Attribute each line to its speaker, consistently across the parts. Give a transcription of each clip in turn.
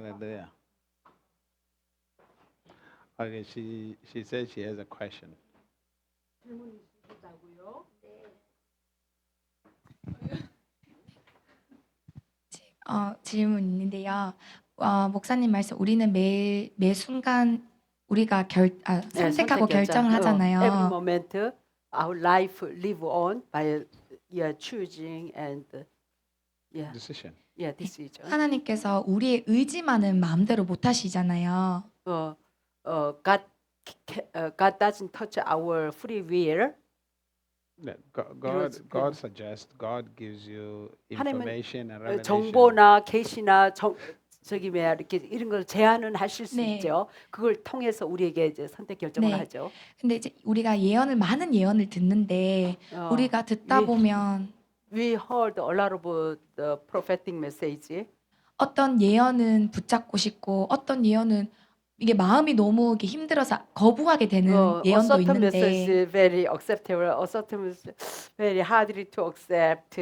Speaker 1: Hallelujah. Okay, she said she has a question.
Speaker 2: 질문 있으시다고요?
Speaker 3: 질문 있는데요. 목사님 말씀 우리는 매 순간 우리가 선택하고
Speaker 2: 선택 결정.
Speaker 3: 결정을
Speaker 2: Every
Speaker 3: 하잖아요.
Speaker 2: moment our life live on by choosing and
Speaker 1: Decision.
Speaker 2: decision.
Speaker 3: 하나님께서 우리의 의지만은 마음대로 못 하시잖아요.
Speaker 2: God doesn't touch our free will.
Speaker 1: Yeah,
Speaker 2: 이루어지-
Speaker 1: God suggests, God gives you
Speaker 2: 하나님은
Speaker 1: information and revelation.
Speaker 2: 정보나 계시나 저기 뭐야 이렇게 이런 걸 제안은 하실 수
Speaker 3: 네.
Speaker 2: 있죠. 그걸 통해서 우리에게 이제 선택 결정을
Speaker 3: 네.
Speaker 2: 하죠.
Speaker 3: 근데 이제 우리가 많은 예언을 듣는데 우리가 듣다
Speaker 2: 위-
Speaker 3: 보면
Speaker 2: We heard a lot of the prophetic message.
Speaker 3: 어떤 예언은 붙잡고 싶고 어떤 예언은 이게 마음이 너무 이게 힘들어서 거부하게 되는
Speaker 2: a
Speaker 3: 예언도
Speaker 2: certain message
Speaker 3: 있는데
Speaker 2: is very acceptable, a certain is very hardly to accept.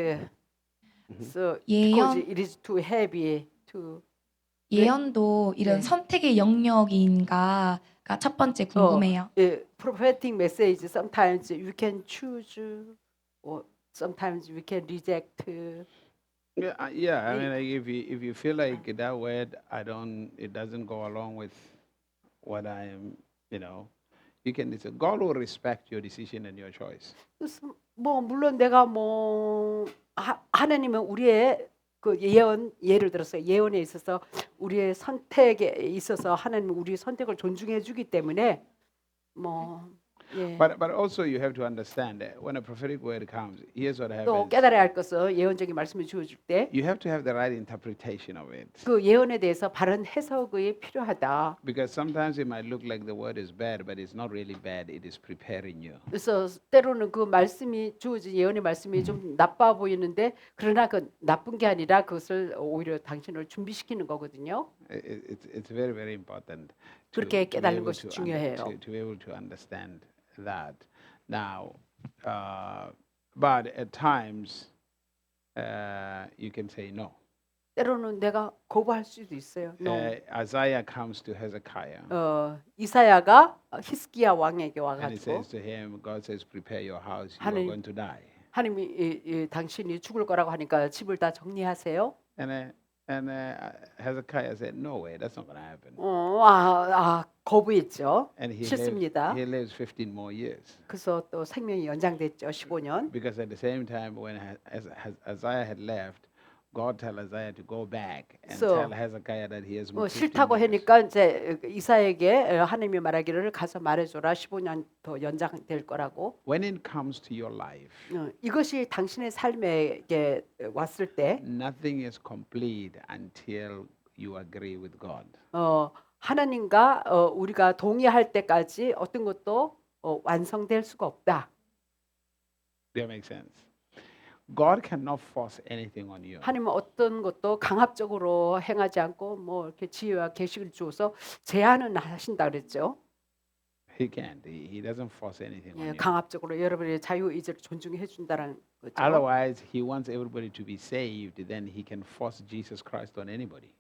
Speaker 2: So because
Speaker 3: 예언
Speaker 2: it is too heavy to
Speaker 3: 예언도 이런
Speaker 2: 네.
Speaker 3: 선택의 영역인가가 첫 번째 궁금해요.
Speaker 2: prophetic message. Sometimes you can choose, or sometimes we can reject.
Speaker 1: Yeah, yeah. I mean, like if you feel like that word, it doesn't go along with what I am, you can decide. God will respect your decision and your choice.
Speaker 2: 그래서 뭐 물론 내가 하나님은 우리의 그 예를 들어서 예언에 있어서 우리의 선택에 있어서 하나님은 우리의 선택을 존중해 주기 때문에
Speaker 1: But also you have to understand that when a prophetic word comes, here's what
Speaker 2: 또
Speaker 1: happens.
Speaker 2: 깨달아야 할 것은 예언적인 말씀을 주어줄 때 그
Speaker 1: You have to have the right interpretation of it.
Speaker 2: 예언에 대해서 바른 해석이 필요하다.
Speaker 1: Because sometimes it might look like the word is bad, but it's not really bad. It is preparing you.
Speaker 2: 그래서 때로는 그 말씀이 주어진 예언의 말씀이 좀 나빠 보이는데 그러나 그 나쁜 게 아니라 그것을 오히려 당신을 준비시키는 거거든요.
Speaker 1: It's very, very important
Speaker 2: 그렇게
Speaker 1: to be
Speaker 2: 깨닫는
Speaker 1: able
Speaker 2: 것이 중요해요.
Speaker 1: to be able to understand that. Now, but at times you can say no.
Speaker 2: 때로는 내가 거부할 수도 있어요. No.
Speaker 1: Isaiah comes to Hezekiah
Speaker 2: 이사야가 히스기야 왕에게
Speaker 1: and he
Speaker 2: 와가지고
Speaker 1: says to him, God says, prepare your house. You are
Speaker 2: 하나님-
Speaker 1: going to die.
Speaker 2: 하나님이 당신이 죽을 거라고 하니까 집을 다 정리하세요.
Speaker 1: And Hezekiah said, no way, that's not going to happen.
Speaker 2: 거부했죠.
Speaker 1: And
Speaker 2: 싫습니다.
Speaker 1: he lives 15 more years.
Speaker 2: 그래서 또 생명이 연장됐죠. 15년.
Speaker 1: Because at the same time, when Isaiah had left, God told Isaiah to go back and
Speaker 2: So,
Speaker 1: tell Hezekiah that he has moved 15
Speaker 2: 싫다고
Speaker 1: years.
Speaker 2: 하니까 이제 이사에게 하나님이 말하기를 가서 말해줘라. 15년 더 연장될 거라고.
Speaker 1: When it comes to your life,
Speaker 2: 이것이 당신의 삶에게 왔을 때
Speaker 1: nothing is complete until you agree with God.
Speaker 2: 하나님과 우리가 동의할 때까지 어떤 것도 완성될 수가 없다.
Speaker 1: Does that make sense? God cannot force anything on you.
Speaker 2: 하나님은 어떤 것도 강압적으로 행하지 않고 이렇게 지혜와 계시를 주어서 제한은 하신다 그랬죠.
Speaker 1: He can't. He doesn't force anything on you.
Speaker 2: 강압적으로 여러분의 자유 의지를 존중해 준다는 거죠.
Speaker 1: Otherwise, he wants everybody to be saved. Then he can force Jesus Christ on anybody.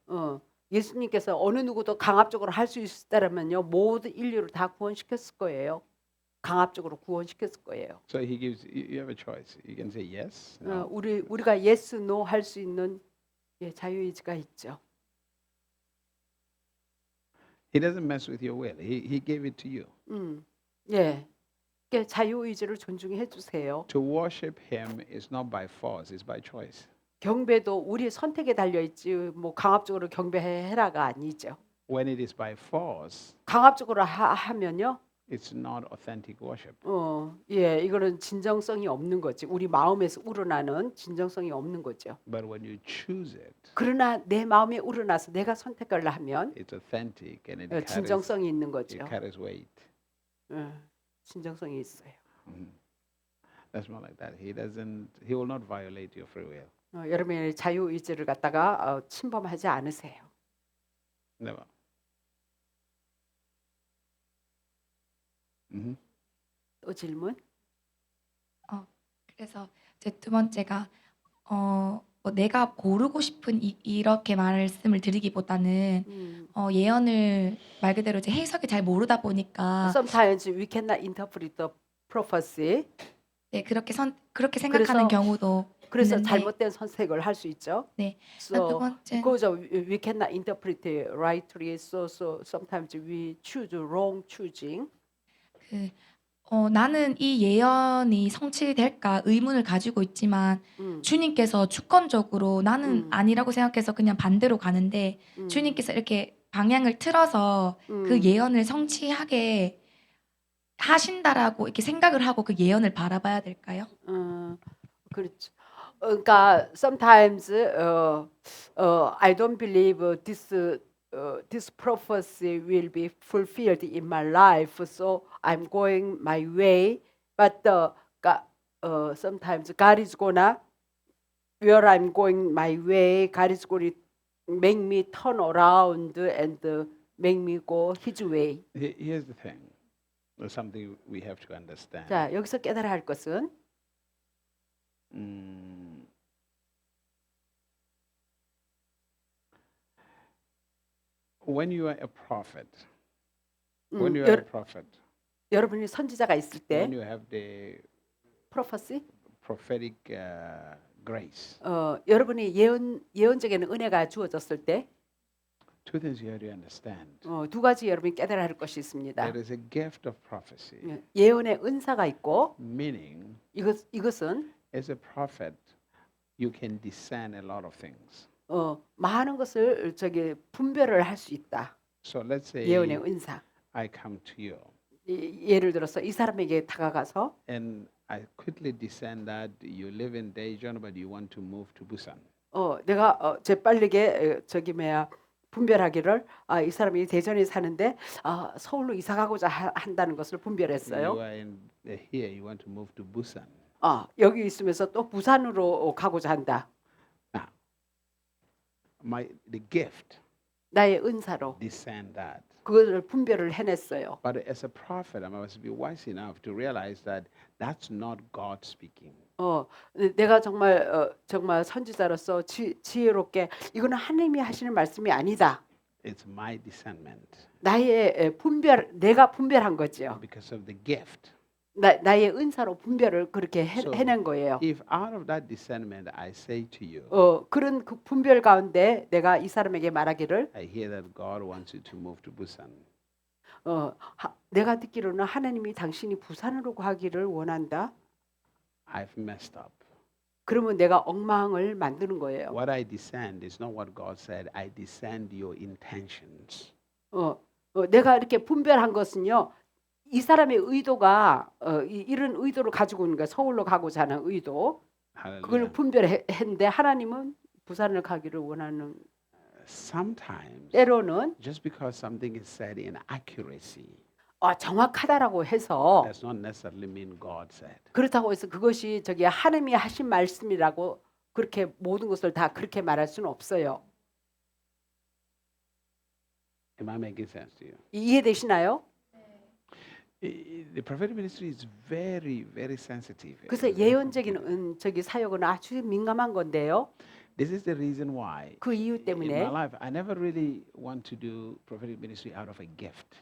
Speaker 2: 예수님께서 어느 누구도 강압적으로 할 수 있다면요 모든 인류를 다 구원시켰을 거예요. 강압적으로 구원시켰을 거예요.
Speaker 1: So he gives you have a choice. You can say yes. No.
Speaker 2: 우리가 yes, no 할 수 있는 자유 의지가 있죠.
Speaker 1: He doesn't mess with your will. He gave it to you.
Speaker 2: 자유 의지를 존중해 주세요.
Speaker 1: To worship him is not by force, it's by choice.
Speaker 2: 경배도 우리의 선택에 달려 있지 강압적으로 경배해라가 아니죠.
Speaker 1: When it is by force,
Speaker 2: 강압적으로 하면요.
Speaker 1: it's not authentic worship.
Speaker 2: 이거는 진정성이 없는 거지. 우리 마음에서 우러나는 진정성이 없는 거죠.
Speaker 1: But when you choose it,
Speaker 2: 그러나 내 마음에 우러나서 내가 선택을 하면
Speaker 1: it's authentic and it
Speaker 2: 진정성이 있는 거죠.
Speaker 1: carries weight.
Speaker 2: 진정성이 있어요.
Speaker 1: That's more like that. He will not violate your free will.
Speaker 2: 여러분의 자유 의지를 갖다가 침범하지 않으세요.
Speaker 1: Never.
Speaker 2: 또 질문?
Speaker 3: 그래서 제 두 번째가 내가 고르고 싶은 이렇게 말씀을 드리기보다는 예언을 말 그대로 이제 해석이 잘 모르다 보니까
Speaker 2: Sometimes we cannot interpret the prophecy.
Speaker 3: 네, 그렇게 생각하는
Speaker 2: 그래서
Speaker 3: 경우도
Speaker 2: 그래서
Speaker 3: 있는데
Speaker 2: 잘못된 선택을 할 수 있죠.
Speaker 3: 네. 두
Speaker 2: So
Speaker 3: 번째는
Speaker 2: because we cannot interpret it rightly, so sometimes we choose wrong choosing.
Speaker 3: 나는 이 예언이 성취될까 의문을 가지고 있지만
Speaker 2: 음,
Speaker 3: 주님께서 주권적으로 나는
Speaker 2: 음,
Speaker 3: 아니라고 생각해서 그냥 반대로 가는데
Speaker 2: 음,
Speaker 3: 주님께서 이렇게 방향을 틀어서 그
Speaker 2: 음.
Speaker 3: 예언을 성취하게 하신다라고 이렇게 생각을 하고 그 예언을 바라봐야 될까요?
Speaker 2: 그렇죠. 그러니까 sometimes I don't believe this prophecy will be fulfilled in my life, so I'm going my way. But sometimes God is gonna where I'm going my way. God is going to make me turn around and make me go His way.
Speaker 1: Here's the thing. There's something we have to understand.
Speaker 2: 자, 여기서 깨달아야 할 것은
Speaker 1: When you are a prophet,
Speaker 2: 음,
Speaker 1: when you are a prophet,
Speaker 2: 여러분이 선지자가 있을 때
Speaker 1: when you have the
Speaker 2: prophecy
Speaker 1: prophetic grace,
Speaker 2: 여러분이 예언적인 은혜가 주어졌을 때
Speaker 1: two things you have to understand.
Speaker 2: 두 가지 여러분이 깨달아야 할 것이 있습니다.
Speaker 1: There is a gift of prophecy,
Speaker 2: 예언의 은사가 있고
Speaker 1: meaning
Speaker 2: 이것은
Speaker 1: as a prophet, you can discern a lot of things.
Speaker 2: 많은 것을 분별을 할 수 있다.
Speaker 1: So let's say
Speaker 2: 예언의 은사.
Speaker 1: I come to you
Speaker 2: 예를 들어서 이 사람에게 다가가서
Speaker 1: and I quickly discern that you live in Daejeon but you want to move to Busan.
Speaker 2: 내가 재빠르게 분별하기를 이 사람이 대전에 사는데 서울로 이사 가고자 한다는 것을
Speaker 1: You
Speaker 2: 분별했어요.
Speaker 1: are here, you want to move to Busan.
Speaker 2: 여기 있으면서 또 부산으로 가고자 한다.
Speaker 1: Now, the gift
Speaker 2: 나의 은사로
Speaker 1: discern that.
Speaker 2: 그것을 분별을 해냈어요.
Speaker 1: But as a prophet, I must be wise enough to realize that that's not God speaking.
Speaker 2: 내가 정말 선지자로서 지혜롭게 이거는 하나님이 하시는 말씀이 아니다.
Speaker 1: It's my discernment
Speaker 2: 나의 내가 분별한 거죠.
Speaker 1: because of the gift.
Speaker 2: 나의 은사로 분별을 그렇게 해낸 거예요.
Speaker 1: If out of that discernment I say to you,
Speaker 2: 그런 그 분별 가운데 내가 이 사람에게 말하기를
Speaker 1: I hear that God wants you to move to Busan.
Speaker 2: 내가 듣기로는 하나님이 당신이 부산으로 가기를 원한다.
Speaker 1: I've messed up.
Speaker 2: 그러면 내가 엉망을 만드는 거예요.
Speaker 1: What I discerned is not what God said. I discerned your intentions.
Speaker 2: 내가 이렇게 분별한 것은요. 이 사람의 의도가 이런 의도를 가지고 있는 거야. 서울로 가고자 하는 의도. 그걸
Speaker 1: Hallelujah.
Speaker 2: 분별했는데 하나님은 부산을 가기를 원하는
Speaker 1: Sometimes,
Speaker 2: 때로는
Speaker 1: just because something is said in accuracy,
Speaker 2: 정확하다라고 해서
Speaker 1: does not necessarily mean God said.
Speaker 2: 그렇다고 해서 그것이 하나님이 하신 말씀이라고 그렇게 모든 것을 다 그렇게 말할 수는 없어요.
Speaker 1: Am I making sense to you?
Speaker 2: 이해되시나요?
Speaker 1: The prophetic ministry is very, very sensitive.
Speaker 2: 그래서 예언적인 사역은 아주 민감한 건데요.
Speaker 1: This is the reason why
Speaker 2: 그 이유
Speaker 1: in my
Speaker 2: 때문에
Speaker 1: life I never really want to do prophetic ministry out of a gift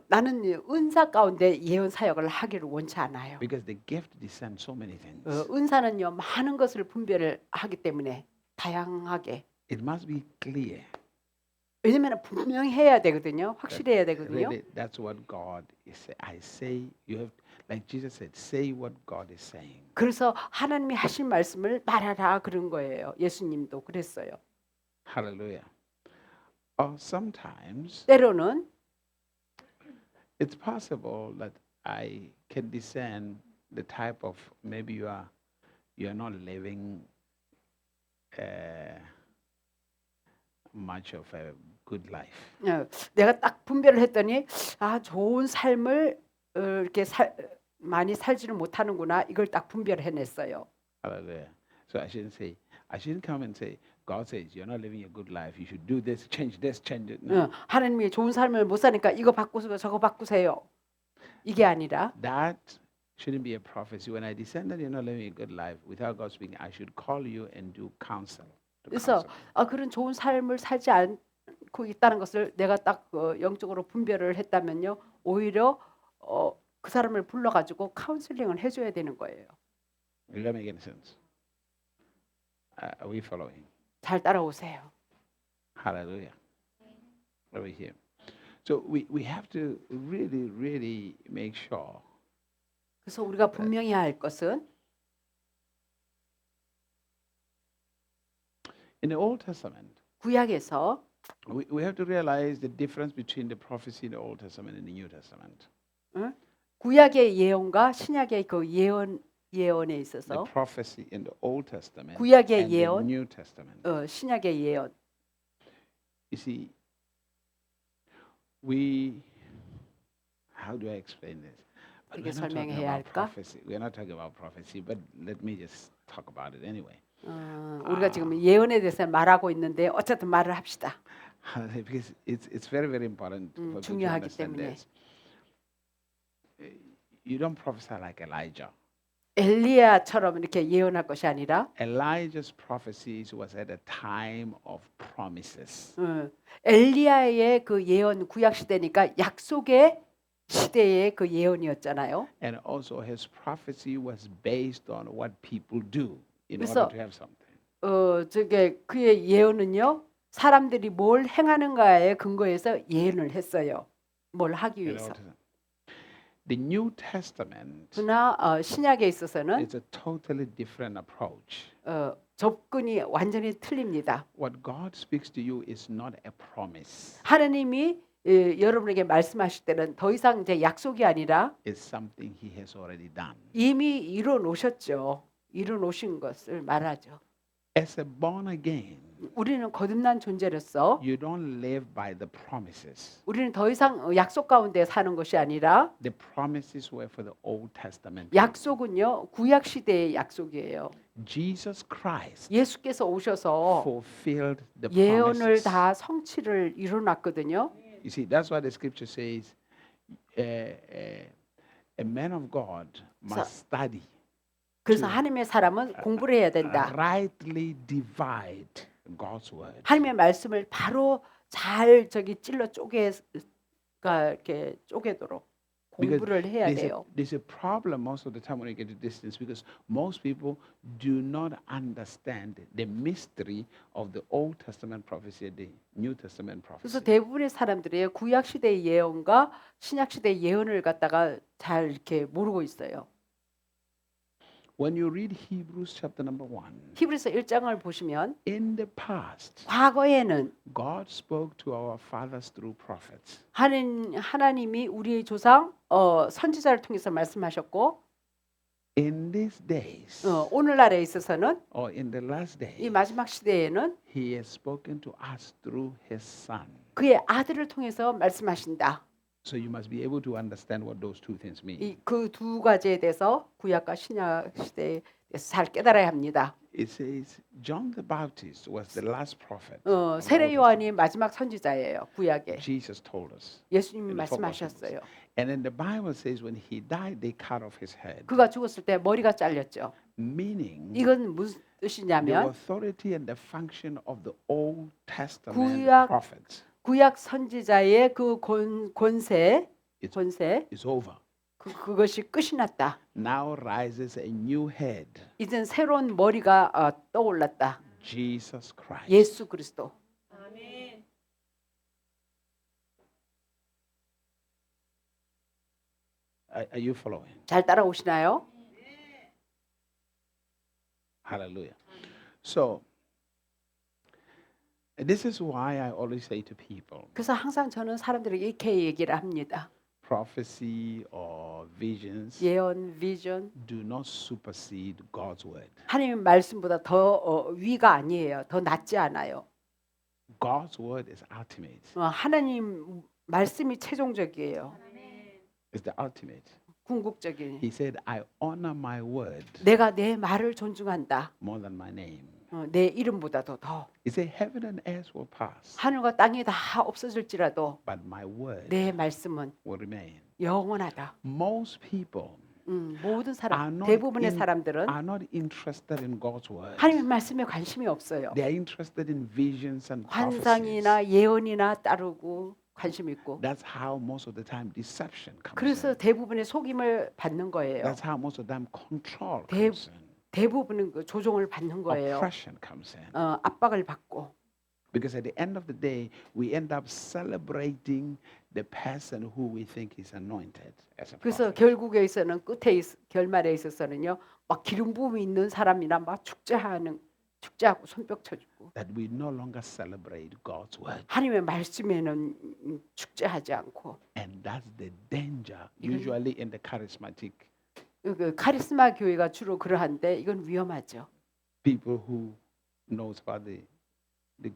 Speaker 2: 나는 은사 가운데 예언 사역을 하기를 원치 않아요.
Speaker 1: because the gift discerns so many things.
Speaker 2: 은사는요 많은 것을 분별을 하기 때문에 다양하게.
Speaker 1: It must be clear.
Speaker 2: 왜냐면 분명해야 되거든요. 확실해야 되거든요.
Speaker 1: Really, that's what God is saying. I say you have, like Jesus said, say what God is saying.
Speaker 2: 그래서 하나님이 하신 말씀을 말하라 그런 거예요. 예수님도 그랬어요.
Speaker 1: Hallelujah. Or sometimes
Speaker 2: 때로는
Speaker 1: it's possible that I can discern the type of maybe you are not living much of a good life.
Speaker 2: 내가 딱 분별을 했더니 좋은 삶을 이렇게 많이 살지는 못하는구나. 이걸 딱 분별해냈어요.
Speaker 1: Hallelujah. So I shouldn't come and say, God says you're not living a good life. You should do this, change it. No.
Speaker 2: 하나님이 좋은 삶을 못 사니까 이거 바꾸세요, 저거 바꾸세요. 이게 아니라
Speaker 1: That shouldn't be a prophecy. When I descended, you're not living a good life. Without God speaking, I should call you and do counsel. To
Speaker 2: 그래서
Speaker 1: counsel.
Speaker 2: 그런 좋은 삶을 살지 않고 있다는 것을 내가 딱 영적으로 분별을 했다면요, 오히려 그 사람을 불러가지고 카운슬링을 해줘야 되는 거예요.
Speaker 1: Will that make any sense? Are we following?
Speaker 2: 잘 따라오세요.
Speaker 1: Hallelujah. Over here. So we have to really make sure
Speaker 2: 그래서 우리가 분명히 할 것은
Speaker 1: in the Old Testament,
Speaker 2: 구약에서
Speaker 1: we have to realize the difference between the prophecy in the Old Testament and the New Testament.
Speaker 2: 구약의 예언과 신약의 그 예언에
Speaker 1: The
Speaker 2: 있어서
Speaker 1: prophecy in the Old Testament
Speaker 2: 구약의
Speaker 1: and the
Speaker 2: 예언,
Speaker 1: New Testament.
Speaker 2: 신약의 예언.
Speaker 1: You see, how do I explain this? But
Speaker 2: 어떻게
Speaker 1: we're not talking
Speaker 2: 설명해야
Speaker 1: about
Speaker 2: 할까?
Speaker 1: prophecy. We're not talking about prophecy, but let me just talk about it anyway.
Speaker 2: 우리가 지금 예언에 대해서 말하고 있는데 어쨌든 말을 합시다.
Speaker 1: Because it's very important for people to
Speaker 2: 중요하기
Speaker 1: understand
Speaker 2: 때문에.
Speaker 1: this. You don't prophesy like Elijah.
Speaker 2: 엘리야처럼 이렇게 예언할 것이 아니라
Speaker 1: Elijah's prophecies was at a time of promises.
Speaker 2: 엘리야의 그 예언 구약 시대니까 약속의 시대의 그 예언이었잖아요.
Speaker 1: And also his prophecy was based on what people do in
Speaker 2: 그래서,
Speaker 1: order to have something.
Speaker 2: 저게 그의 예언은요, 사람들이 뭘 행하는가에 근거해서 예언을 했어요. 뭘 하기
Speaker 1: In
Speaker 2: 위해서.
Speaker 1: order to- The New Testament
Speaker 2: 그러나 신약에 있어서는
Speaker 1: is a totally different approach.
Speaker 2: 접근이 완전히 틀립니다.
Speaker 1: What God speaks to you is not a promise.
Speaker 2: 하나님이 여러분에게 말씀하실 때는 더 이상 이제 약속이 아니라
Speaker 1: It's something He has already done.
Speaker 2: 이미 이뤄 놓으셨죠. 이뤄 놓으신 것을 말하죠.
Speaker 1: As a born again,
Speaker 2: 우리는 거듭난 존재로서
Speaker 1: you don't live by the promises.
Speaker 2: 우리는 더 이상 약속 가운데 사는 것이 아니라
Speaker 1: The promises were for the Old Testament.
Speaker 2: 약속은요, 구약 시대의 약속이에요.
Speaker 1: Jesus Christ
Speaker 2: 예수께서 오셔서
Speaker 1: fulfilled the
Speaker 2: 예언을
Speaker 1: promises.
Speaker 2: 다 성취를 이뤄놨거든요.
Speaker 1: You see, that's why the scripture says a man of God must study,
Speaker 2: 그래서 하나님의 사람은 공부를 해야 된다.
Speaker 1: rightly divide God's word.
Speaker 2: 하나님의 말씀을 바로 잘 찔러 이렇게 쪼개도록 공부를 해야 돼요.
Speaker 1: There's a problem most of the time when you get to distance because most people do not understand the mystery of the Old Testament prophecy and the New Testament
Speaker 2: 그래서
Speaker 1: prophecy.
Speaker 2: 대부분의 사람들이 구약 시대의 예언과 신약 시대의 예언을 갖다가 잘 이렇게 모르고 있어요.
Speaker 1: When you read Hebrews chapter number 1,
Speaker 2: 히브리서 1장을 보시면
Speaker 1: in the past,
Speaker 2: 과거에는
Speaker 1: God spoke to our fathers through prophets.
Speaker 2: 하나님이 우리의 조상 선지자를 통해서 말씀하셨고
Speaker 1: In these days,
Speaker 2: 오늘날에 있어서는
Speaker 1: or in the last
Speaker 2: 이
Speaker 1: day,
Speaker 2: 마지막 시대에는
Speaker 1: He has spoken to us through His Son.
Speaker 2: 그의 아들을 통해서 말씀하신다.
Speaker 1: So you must be able to understand what those two things mean.
Speaker 2: 그 두 가지에 대해서 구약과 신약 시대에 대해서 잘 깨달아야 합니다.
Speaker 1: It says John the Baptist was the last prophet.
Speaker 2: 세례 요한이 마지막 선지자예요. 구약에.
Speaker 1: Jesus told us.
Speaker 2: 예수님이
Speaker 1: in the book of
Speaker 2: 말씀하셨어요.
Speaker 1: And then the Bible says when he died, they cut off his head.
Speaker 2: 그가 죽었을 때 머리가 잘렸죠.
Speaker 1: Meaning
Speaker 2: 이건 무슨
Speaker 1: the
Speaker 2: 뜻이냐면
Speaker 1: authority and the function of the Old Testament
Speaker 2: 구약-
Speaker 1: prophets
Speaker 2: 구약 선지자의 그 권세
Speaker 1: is over.
Speaker 2: 그것이 끝이 났다.
Speaker 1: Now rises a new head,
Speaker 2: 이젠 새로운 머리가 떠올랐다.
Speaker 1: Jesus Christ.
Speaker 2: 예수 그리스도.
Speaker 1: Are you following?
Speaker 2: 잘 따라오시나요?
Speaker 1: Hallelujah. So, this is why I always say to people,
Speaker 2: 그래서 항상 저는 사람들에게 이렇게 얘기를 합니다.
Speaker 1: prophecy or visions
Speaker 2: 예언, 비전,
Speaker 1: do not supersede God's word.
Speaker 2: 하나님의 말씀보다 더 위가 아니에요. 더 낫지 않아요.
Speaker 1: God's word is ultimate.
Speaker 2: 하나님 말씀이 최종적이에요.
Speaker 1: It's the ultimate.
Speaker 2: 궁극적인.
Speaker 1: He said, I honor my word
Speaker 2: 내가 내 말을 존중한다.
Speaker 1: more than my name.
Speaker 2: 내 이름보다도 더.
Speaker 1: He said, heaven and earth will pass,
Speaker 2: 하늘과 땅이 다 없어질지라도
Speaker 1: but my word
Speaker 2: 내 말씀은
Speaker 1: will remain.
Speaker 2: 영원하다.
Speaker 1: Most people
Speaker 2: 모든
Speaker 1: are
Speaker 2: 사람,
Speaker 1: not
Speaker 2: 대부분의
Speaker 1: in-
Speaker 2: 사람들은
Speaker 1: are not interested in God's word.
Speaker 2: 하나님의 말씀에 관심이 없어요.
Speaker 1: They are interested in visions and prophecies.
Speaker 2: 환상이나 예언이나 따르고 관심 있고.
Speaker 1: That's how most of the time deception comes
Speaker 2: 그래서
Speaker 1: in.
Speaker 2: 대부분의 속임을 받는 거예요.
Speaker 1: That's how most of the time control
Speaker 2: 대-
Speaker 1: comes in.
Speaker 2: 대부분은 그 조종을 받는 거예요.
Speaker 1: Oppression comes in.
Speaker 2: 압박을 받고.
Speaker 1: Because at the end of the day, we end up celebrating the person who we think is anointed as a
Speaker 2: 그래서
Speaker 1: prophet.
Speaker 2: 결국에서는 결말에 있어서는요, 막 기름 부음이 있는 사람이나 막 축제하고 손뼉 쳐주고
Speaker 1: That we no longer celebrate God's word.
Speaker 2: 하나님의 말씀에는 축제하지 않고
Speaker 1: And that's the danger, usually in the charismatic
Speaker 2: 그 카리스마 교회가 주로 그러한데 이건 위험하죠.
Speaker 1: people who knows about the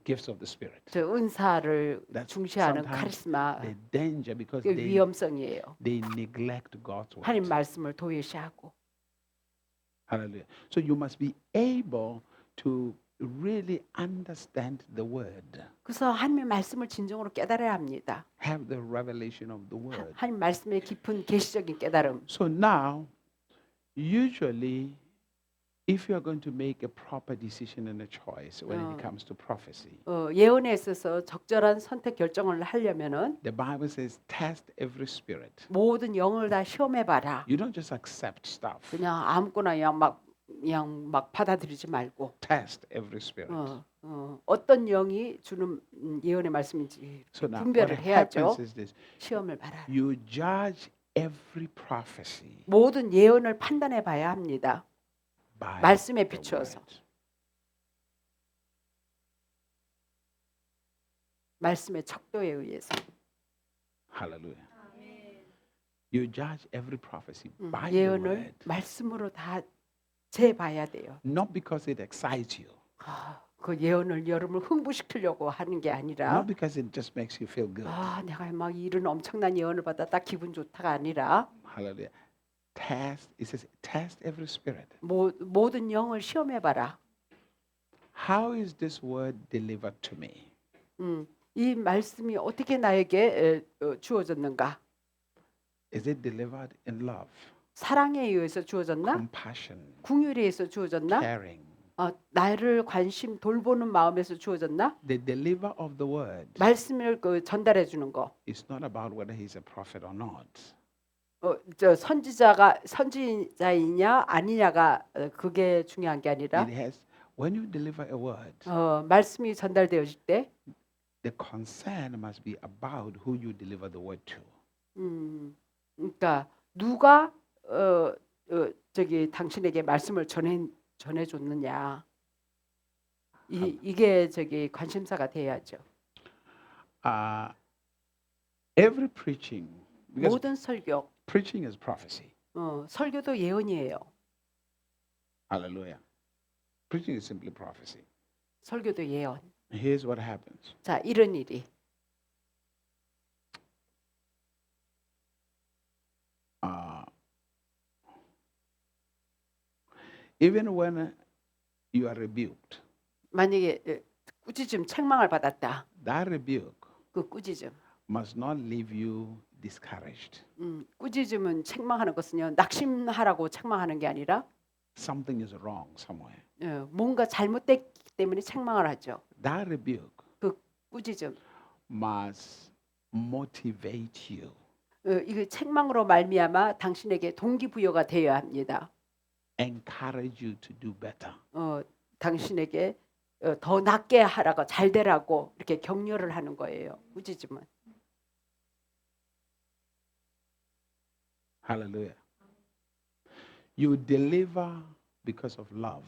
Speaker 1: gifts of the Spirit.
Speaker 2: 저 은사를
Speaker 1: That's
Speaker 2: 중시하는
Speaker 1: sometimes
Speaker 2: 카리스마
Speaker 1: the danger because
Speaker 2: 그 위험성이에요.
Speaker 1: they neglect God's word.
Speaker 2: 하나님 말씀을 도외시하고.
Speaker 1: Hallelujah. So you must be able to really understand the word.
Speaker 2: 그래서 하나님의 말씀을 진정으로 깨달아야 합니다.
Speaker 1: Have the revelation of the word.
Speaker 2: 하나님 말씀의 깊은 계시적인 깨달음.
Speaker 1: So now, usually, if you are going to make a proper decision and a choice when it comes to prophecy,
Speaker 2: 예언에 있어서 적절한 선택 결정을 하려면은
Speaker 1: the Bible says, test every spirit.
Speaker 2: 모든 영을 다 시험해 봐라.
Speaker 1: You don't just accept stuff.
Speaker 2: 그냥 아무거나 그냥 막 받아들이지 말고
Speaker 1: Test every spirit.
Speaker 2: 어떤 영이 주는 예언의 말씀인지
Speaker 1: So now, what
Speaker 2: 분별을 해야죠.
Speaker 1: happens is this:
Speaker 2: 시험을 봐라.
Speaker 1: you judge every prophecy
Speaker 2: 모든 예언을 판단해 봐야 합니다.
Speaker 1: by
Speaker 2: 말씀에
Speaker 1: the
Speaker 2: 비추어서.
Speaker 1: word.
Speaker 2: 말씀의 척도에 의해서.
Speaker 1: Hallelujah. You judge every prophecy by the
Speaker 2: 예언을
Speaker 1: word,
Speaker 2: 말씀으로 다 재봐야 돼요.
Speaker 1: not because it excites you,
Speaker 2: 그 예언을 여러분을 흥분시키려고 하는 게 아니라
Speaker 1: not because it just makes you feel good.
Speaker 2: 내가 막 이런 엄청난 예언을 받았다 기분 좋다가 아니라
Speaker 1: Hallelujah. It says, test every spirit.
Speaker 2: 모든 영을 시험해 봐라.
Speaker 1: How is this word delivered to me?
Speaker 2: 이 말씀이 어떻게 나에게 주어졌는가?
Speaker 1: Is it delivered in love,
Speaker 2: 사랑에 의해서 주어졌나?
Speaker 1: compassion,
Speaker 2: 궁율에 의해서 주어졌나?
Speaker 1: caring?
Speaker 2: 나를 관심 돌보는 마음에서 주어졌나?
Speaker 1: The deliver of the word
Speaker 2: 말씀을 전달해 주는 거.
Speaker 1: is not about whether he's a prophet or not.
Speaker 2: 저 선지자이냐 아니냐가 그게 중요한 게 아니라
Speaker 1: It has, when you deliver a word,
Speaker 2: 말씀이 전달되어질 때
Speaker 1: the concern must be about who you deliver the word to.
Speaker 2: 그러니까 누가 당신에게 말씀을 전해 줬느냐. 이게 관심사가 돼야죠.
Speaker 1: Every preaching, because
Speaker 2: 모든 설교,
Speaker 1: preaching is prophecy.
Speaker 2: 설교도 예언이에요.
Speaker 1: Hallelujah. Preaching is simply prophecy.
Speaker 2: 설교도 예언.
Speaker 1: Here's what happens.
Speaker 2: 자, 이런 일이
Speaker 1: Even when you are rebuked,
Speaker 2: 만약에 꾸짖음 책망을 받았다.
Speaker 1: that rebuke
Speaker 2: 그 꾸짖음.
Speaker 1: must not leave you discouraged.
Speaker 2: 꾸짖음은 책망하는 것은요. 낙심하라고 책망하는 게 아니라
Speaker 1: Something is wrong somewhere.
Speaker 2: 뭔가 잘못됐기 때문에 책망을 하죠.
Speaker 1: That rebuke
Speaker 2: 그 꾸짖음.
Speaker 1: must motivate you.
Speaker 2: 이거 책망으로 말미암아 당신에게 동기부여가 되어야 합니다.
Speaker 1: Encourage you to do better.
Speaker 2: 당신에게 더 낫게 하라고 잘 되라고 이렇게 격려를 하는 거예요. 꾸짖음은.
Speaker 1: Hallelujah. You deliver because of love.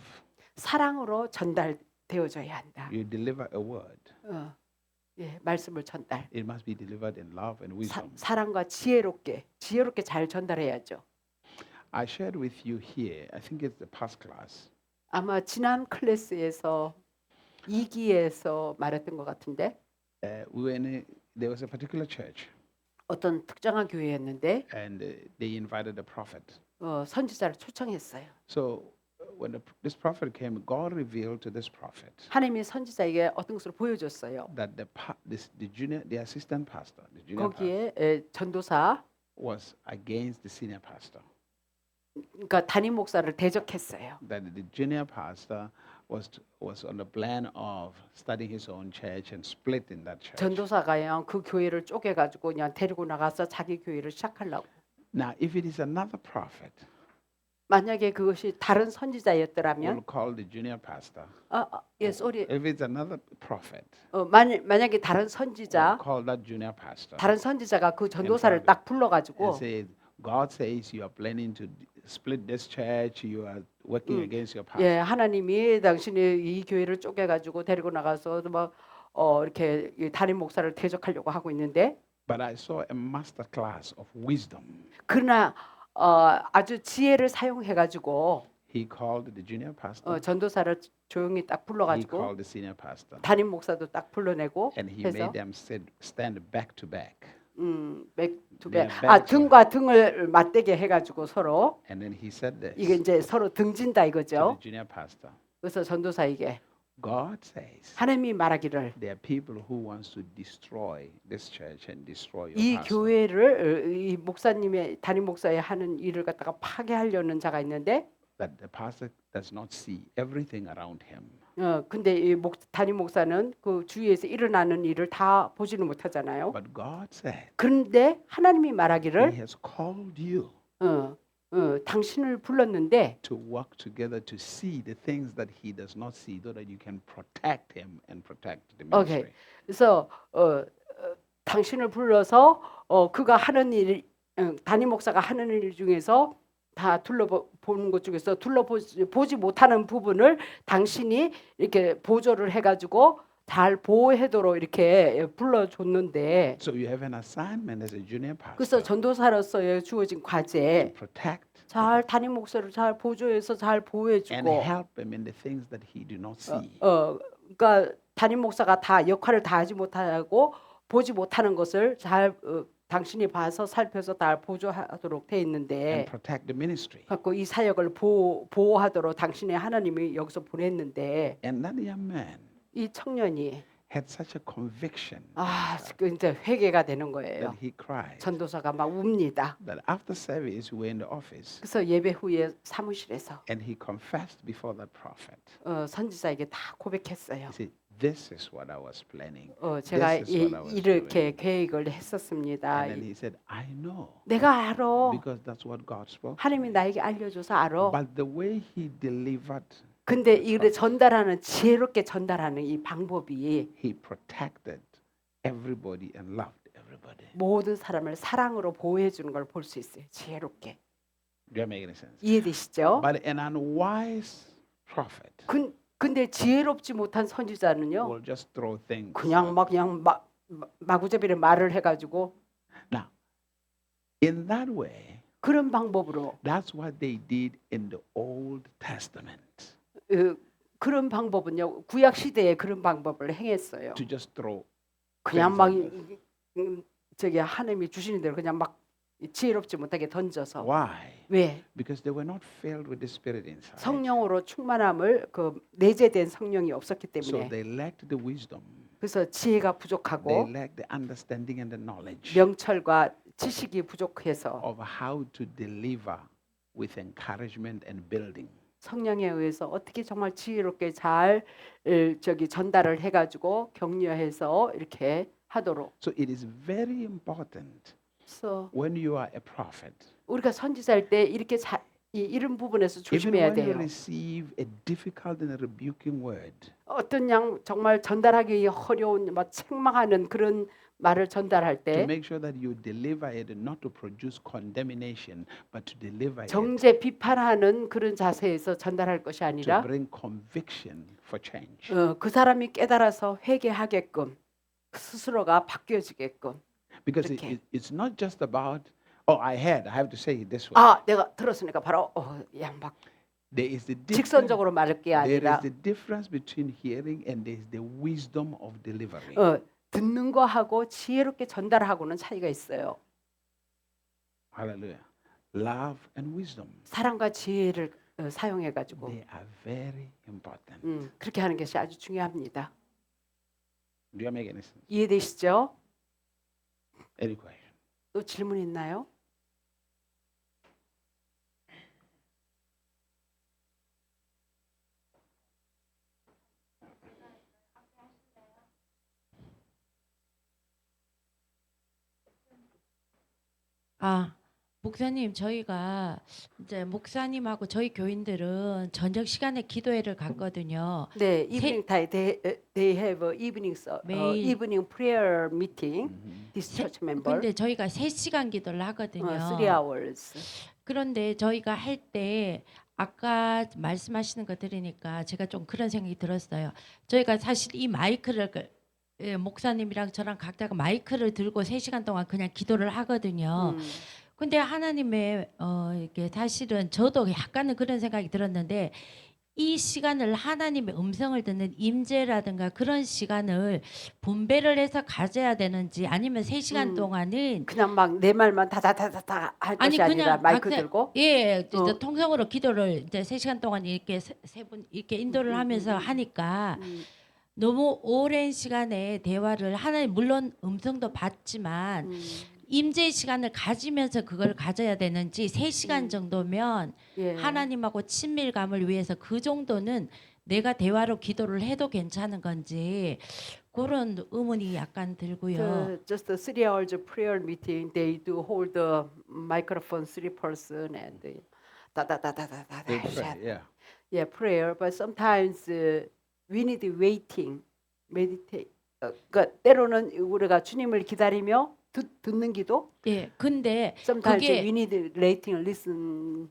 Speaker 2: 사랑으로 전달되어져야 한다.
Speaker 1: You deliver a word.
Speaker 2: 말씀을 전달.
Speaker 1: It must be delivered in love and wisdom.
Speaker 2: 사랑과 지혜롭게 잘 전달해야죠.
Speaker 1: I shared with you here, I think it's the past class,
Speaker 2: 아마 지난 클래스에서 2기에서 말했던 것 같은데
Speaker 1: there was a particular church
Speaker 2: 어떤 특정한 교회였는데
Speaker 1: and they invited a prophet.
Speaker 2: 선지자를 초청했어요.
Speaker 1: So when this prophet came, God revealed to this prophet
Speaker 2: 하나님이 선지자에게 어떤 것을 보여줬어요.
Speaker 1: that the assistant pastor, the junior pastor,
Speaker 2: 거기에 전도사
Speaker 1: was against the senior pastor.
Speaker 2: 그러니까 담임 목사를 대적했어요.
Speaker 1: that the junior pastor was on the plan of starting his own church and splitting that church.
Speaker 2: 전도사가요 그 교회를 쪼개가지고 그냥 데리고 나가서 자기 교회를 시작하려고.
Speaker 1: Now, if it is another prophet,
Speaker 2: 만약에 그것이 다른
Speaker 1: we'll
Speaker 2: 선지자였더라면,
Speaker 1: call the junior pastor.
Speaker 2: 예, sorry.
Speaker 1: If it's another prophet,
Speaker 2: 만약에 다른
Speaker 1: we'll
Speaker 2: 선지자,
Speaker 1: call that junior pastor
Speaker 2: 다른 선지자가 그 전도사를
Speaker 1: private.
Speaker 2: 딱
Speaker 1: and
Speaker 2: 불러가지고
Speaker 1: say, God says you are planning to split this church, you are working against your pastor.
Speaker 2: 예, 하나님이 당신이 이 교회를 쪼개가지고 데리고 나가서 이렇게 이 담임 목사를 대적하려고 하고 있는데,
Speaker 1: But I saw a master class of wisdom.
Speaker 2: 그러나 아주 지혜를 사용해가지고
Speaker 1: He called the junior pastor,
Speaker 2: 전도사를 조용히 딱
Speaker 1: he
Speaker 2: 불러가지고
Speaker 1: called the senior pastor,
Speaker 2: 담임 목사도 딱 불러내고
Speaker 1: and he
Speaker 2: 해서
Speaker 1: made them stand back to back.
Speaker 2: 백투백
Speaker 1: Their backs
Speaker 2: 등과 등을 맞대게 해가지고 서로
Speaker 1: And then he said this
Speaker 2: 이게 이제 서로 등진다
Speaker 1: to
Speaker 2: 이거죠.
Speaker 1: the junior pastor.
Speaker 2: 그래서 전도사에게
Speaker 1: God says
Speaker 2: 하나님이 말하기를
Speaker 1: there are people who wants to destroy this church and destroy your
Speaker 2: 이
Speaker 1: pastor.
Speaker 2: 교회를 이 목사님의 담임 목사의 하는 일을 갖다가 파괴하려는 자가 있는데,
Speaker 1: That the pastor does not see everything around him.
Speaker 2: 근데 이 담임 목사는 그 주위에서 일어나는 일을 다 보지는 못하잖아요.
Speaker 1: But God said
Speaker 2: 그런데 하나님이
Speaker 1: He
Speaker 2: 말하기를
Speaker 1: has called you
Speaker 2: 당신을 불렀는데
Speaker 1: to work together to see the things that He does not see, so that you can protect Him and protect the
Speaker 2: 오케이.
Speaker 1: ministry.
Speaker 2: 그래서 당신을 불러서 그가 하는 일, 담임 목사가 하는 일 중에서 다 둘러보는 것 중에서 보지 못하는 부분을 당신이 이렇게 보조를 해가지고 잘 보호하도록 이렇게 불러줬는데,
Speaker 1: So you have an assignment as a junior
Speaker 2: 그래서
Speaker 1: pastor
Speaker 2: 전도사로서의 주어진 과제,
Speaker 1: to protect
Speaker 2: 잘 담임 목사를 잘 보조해서 잘
Speaker 1: and
Speaker 2: 보호해주고,
Speaker 1: help him in the things that he do not see.
Speaker 2: 그러니까 담임 목사가 다 역할을 다 하지 못하고 보지 못하는 것을 잘 당신이 봐서 살펴서 다 보조하도록 돼 있는데,
Speaker 1: And protect the ministry.
Speaker 2: 갖고 이 사역을 보호하도록 당신의 하나님이 여기서 보냈는데,
Speaker 1: And that young man
Speaker 2: 이 청년이
Speaker 1: had such a conviction
Speaker 2: 그 이제 회개가 되는 거예요.
Speaker 1: that he cried.
Speaker 2: 전도사가 막 웁니다.
Speaker 1: That after service, we were in the office,
Speaker 2: 그래서 예배 후에 사무실에서
Speaker 1: and he confessed before that prophet.
Speaker 2: 선지자에게 다 고백했어요.
Speaker 1: He said, "This is what I was planning.
Speaker 2: 제가
Speaker 1: This is what I was
Speaker 2: 이렇게
Speaker 1: doing."
Speaker 2: 계획을 했었습니다.
Speaker 1: And then he said, "I know,
Speaker 2: 내가 알아.
Speaker 1: because that's what God spoke."
Speaker 2: 하나님이 나에게 알려줘서 알아.
Speaker 1: But the way he delivered,
Speaker 2: 근데 이를 전달하는 지혜롭게 전달하는 이 방법이
Speaker 1: he protected everybody and loved everybody.
Speaker 2: 모든 사람을 사랑으로 보호해 주는 걸 볼 수 있어요. 지혜롭게.
Speaker 1: Do that make any sense?
Speaker 2: 이해되시죠?
Speaker 1: But an unwise prophet
Speaker 2: 근데 지혜롭지 못한 선지자는요.
Speaker 1: will just throw things.
Speaker 2: 그냥 마구잡이를 말을 해가지고
Speaker 1: Now, in that way,
Speaker 2: 그런 방법으로
Speaker 1: that's what they did in the Old Testament.
Speaker 2: 그런 방법은요. 구약 시대에 그런 방법을 행했어요.
Speaker 1: To just throw.
Speaker 2: 그냥 막 저기 하나님이 주시는 대로 그냥 막 지혜롭지 못하게 던져서.
Speaker 1: Why?
Speaker 2: 왜?
Speaker 1: Because they were not filled with the Spirit inside.
Speaker 2: 성령으로 충만함을 내재된 성령이 없었기
Speaker 1: So
Speaker 2: 때문에.
Speaker 1: they lacked the wisdom.
Speaker 2: 그래서 지혜가
Speaker 1: They
Speaker 2: 부족하고
Speaker 1: lacked the understanding and the knowledge
Speaker 2: 명철과 지식이 부족해서
Speaker 1: of how to deliver with encouragement and building.
Speaker 2: 성령에 의해서 어떻게 정말 지혜롭게 잘 전달을 해가지고 격려해서 이렇게 하도록.
Speaker 1: So it is very important
Speaker 2: 그래서
Speaker 1: when you are a prophet,
Speaker 2: 우리가 선지자일 때 이렇게 이런 부분에서
Speaker 1: even
Speaker 2: 조심해야
Speaker 1: when you
Speaker 2: 돼요.
Speaker 1: receive a difficult and rebuking word,
Speaker 2: 어떤 정말 전달하기 어려운 막 책망하는 그런 말을 전달할
Speaker 1: to
Speaker 2: 때
Speaker 1: make sure that you deliver it not to produce condemnation, but to deliver it
Speaker 2: 정죄 비판하는 그런 자세에서 전달할 것이
Speaker 1: to
Speaker 2: 아니라
Speaker 1: bring conviction for change.
Speaker 2: 그 사람이 깨달아서 회개하게끔 스스로가 바뀌어지게끔.
Speaker 1: Because
Speaker 2: 이렇게.
Speaker 1: it's not just about, oh, I have to say it this way.
Speaker 2: 내가 들었으니까 바로 양박
Speaker 1: There is the difference.
Speaker 2: 직선적으로 말할 게
Speaker 1: There
Speaker 2: 아니라
Speaker 1: is the difference between hearing and there is the wisdom of delivering.
Speaker 2: 듣는 거하고 지혜롭게 전달하고는 차이가 있어요.
Speaker 1: Hallelujah. Love and wisdom,
Speaker 2: 사랑과 지혜를 사용해 가지고
Speaker 1: they are very important.
Speaker 2: 그렇게 하는 것이 아주 중요합니다.
Speaker 1: Do you make any sense?
Speaker 2: 이해되시죠?
Speaker 1: Any question?
Speaker 2: 또 질문 있나요?
Speaker 4: 목사님, 저희가 이제 목사님하고 저희 교인들은 저녁 시간에 기도회를 갔거든요.
Speaker 2: 네, evening time they have a
Speaker 4: 매일.
Speaker 2: evening prayer meeting. This
Speaker 4: 세-
Speaker 2: church member.
Speaker 4: 근데 저희가 3시간 기도를 하거든요.
Speaker 2: 3 hours.
Speaker 4: 그런데 저희가 할 때 아까 말씀하시는 거 들으니까 제가 좀 그런 생각이 들었어요. 저희가 사실 이 마이크를 목사님이랑 저랑 각자가 마이크를 들고 3시간 동안 그냥 기도를 하거든요. 근데 하나님의 이게 사실은 저도 약간은 그런 생각이 들었는데 이 시간을 하나님의 음성을 듣는 임재라든가 그런 시간을 분배를 해서 가져야 되는지 아니면 3시간 동안은
Speaker 2: 그냥 막 내 말만 다다다다다 할
Speaker 4: 아니
Speaker 2: 것이 아니라
Speaker 4: 그냥
Speaker 2: 마이크
Speaker 4: 각자
Speaker 2: 들고.
Speaker 4: 예 이제
Speaker 2: 어.
Speaker 4: 통성으로 기도를 이제 3시간 동안 이렇게 세 분 이렇게 인도를 하면서 하니까 너무 오랜 시간에 대화를 하나님 물론 음성도 받지만 임재 시간을 가지면서 그걸 가져야 되는지 3시간 정도면
Speaker 2: 예.
Speaker 4: 하나님하고 친밀감을 위해서 그 정도는 내가 대화로 기도를 해도 괜찮은 건지 그런 의문이 약간 들고요.
Speaker 2: Just a 3 hours prayer meeting, they do hold the microphone 3 person and 다다다다다다.
Speaker 1: They pray, yeah.
Speaker 2: Yeah, prayer. But sometimes we need waiting, meditate. 그러니까 때로는 우리가 주님을 기다리며 듣는 기도.
Speaker 4: 예, 근데
Speaker 2: Sometimes we
Speaker 4: 그게
Speaker 2: need waiting, listen.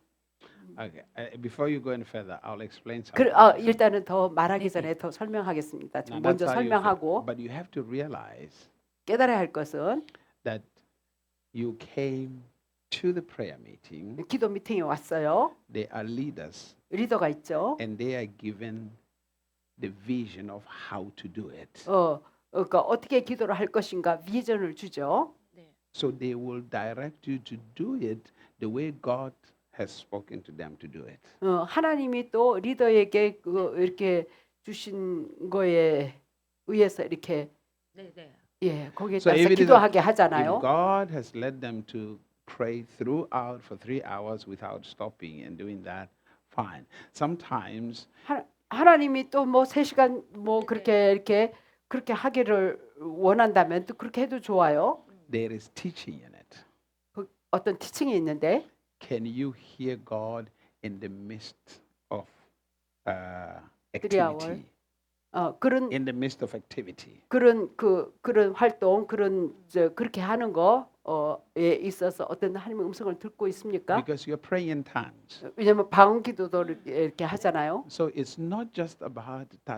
Speaker 1: Okay. Before you go any further, I'll explain something.
Speaker 2: 일단은 더 말하기
Speaker 4: 네,
Speaker 2: 전에 더 설명하겠습니다.
Speaker 1: Now,
Speaker 2: 먼저
Speaker 1: that's how you feel.
Speaker 2: 설명하고
Speaker 1: But you have to realize
Speaker 2: 깨달아야 할 것은
Speaker 1: that you came to the prayer meeting.
Speaker 2: 기도 미팅에 왔어요.
Speaker 1: They are leaders,
Speaker 2: 리더가 있죠.
Speaker 1: and they are given the vision of how to do it.
Speaker 2: 그러니까 어떻게 기도를 할 것인가 비전을 주죠.
Speaker 1: So they will direct you to do it the way God has spoken to them to do it.
Speaker 2: 하나님이 또 리더에게 이렇게 주신 거에 의해서 이렇게 거기에
Speaker 1: So
Speaker 2: 따라서
Speaker 1: if it is
Speaker 2: 기도하게
Speaker 1: if
Speaker 2: 하잖아요.
Speaker 1: God has led them to pray throughout for 3 hours without stopping and doing that, fine. Sometimes
Speaker 2: 하나님이 또 뭐 3시간 뭐 그렇게 이렇게 그렇게 하기를 원한다면 또 그렇게 해도 좋아요.
Speaker 1: there is teaching in it.
Speaker 2: 어떤 티칭이 있는데
Speaker 1: Can you hear God in the midst of
Speaker 2: 3
Speaker 1: activity?
Speaker 2: 그런
Speaker 1: In the midst of activity.
Speaker 2: 그런 활동 그렇게 하는 거에 있어서 어떤 하나님의 음성을 듣고 있습니까?
Speaker 1: Because you're praying in tongues.
Speaker 2: 왜냐하면 방언 기도도 이렇게 하잖아요.
Speaker 1: So it's not just about da.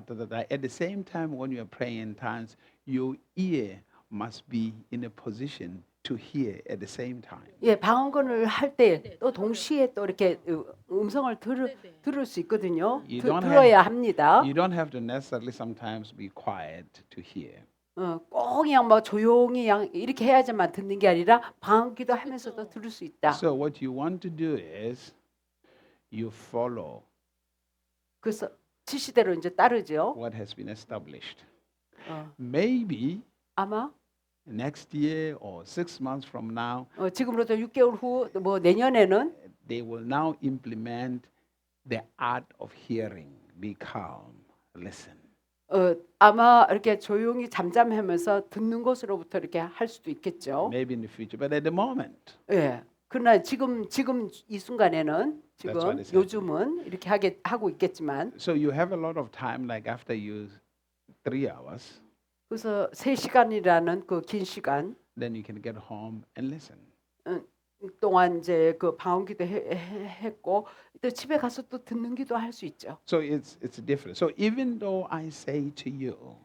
Speaker 1: At the same time, when you're praying in tongues, your ear must be in a position to hear at the same time.
Speaker 2: 예, 방언을 할 때 또 동시에 또 이렇게 음성을 들을 수 있거든요.
Speaker 1: You don't
Speaker 2: 들어야 합니다.
Speaker 1: You don't have to necessarily sometimes be quiet to hear.
Speaker 2: 꼭 그냥 뭐 조용히 그냥 이렇게 해야지만 듣는 게 아니라 방언 기도하면서도 들을 수 있다.
Speaker 1: So what you want to do is you follow
Speaker 2: 그래서 지시대로 이제 따르죠.
Speaker 1: what has been established.
Speaker 2: 어,
Speaker 1: Maybe
Speaker 2: 아마
Speaker 1: next year or 6 months from now,
Speaker 2: 지금으로부터 6개월 후 뭐 내년에는
Speaker 1: they will now implement the art of hearing. Be calm, listen.
Speaker 2: 아마 이렇게 조용히 잠잠하면서 듣는 것으로부터 이렇게 할 수도 있겠죠.
Speaker 1: Maybe in the future, but at the moment,
Speaker 2: 예. 그러나 지금 이 순간에는
Speaker 1: That's what
Speaker 2: 지금
Speaker 1: is
Speaker 2: 요즘은 이렇게 하고 있겠지만
Speaker 1: so you have a lot of time, like after you 3 hours,
Speaker 2: 그래서 3시간이라는 그 긴 시간
Speaker 1: then you can get home and listen.
Speaker 2: 동안 이제 그 방언기도 했고 또 집에 가서 또 듣는 기도 할 수 있죠.
Speaker 1: So it's different. So even though I say to you,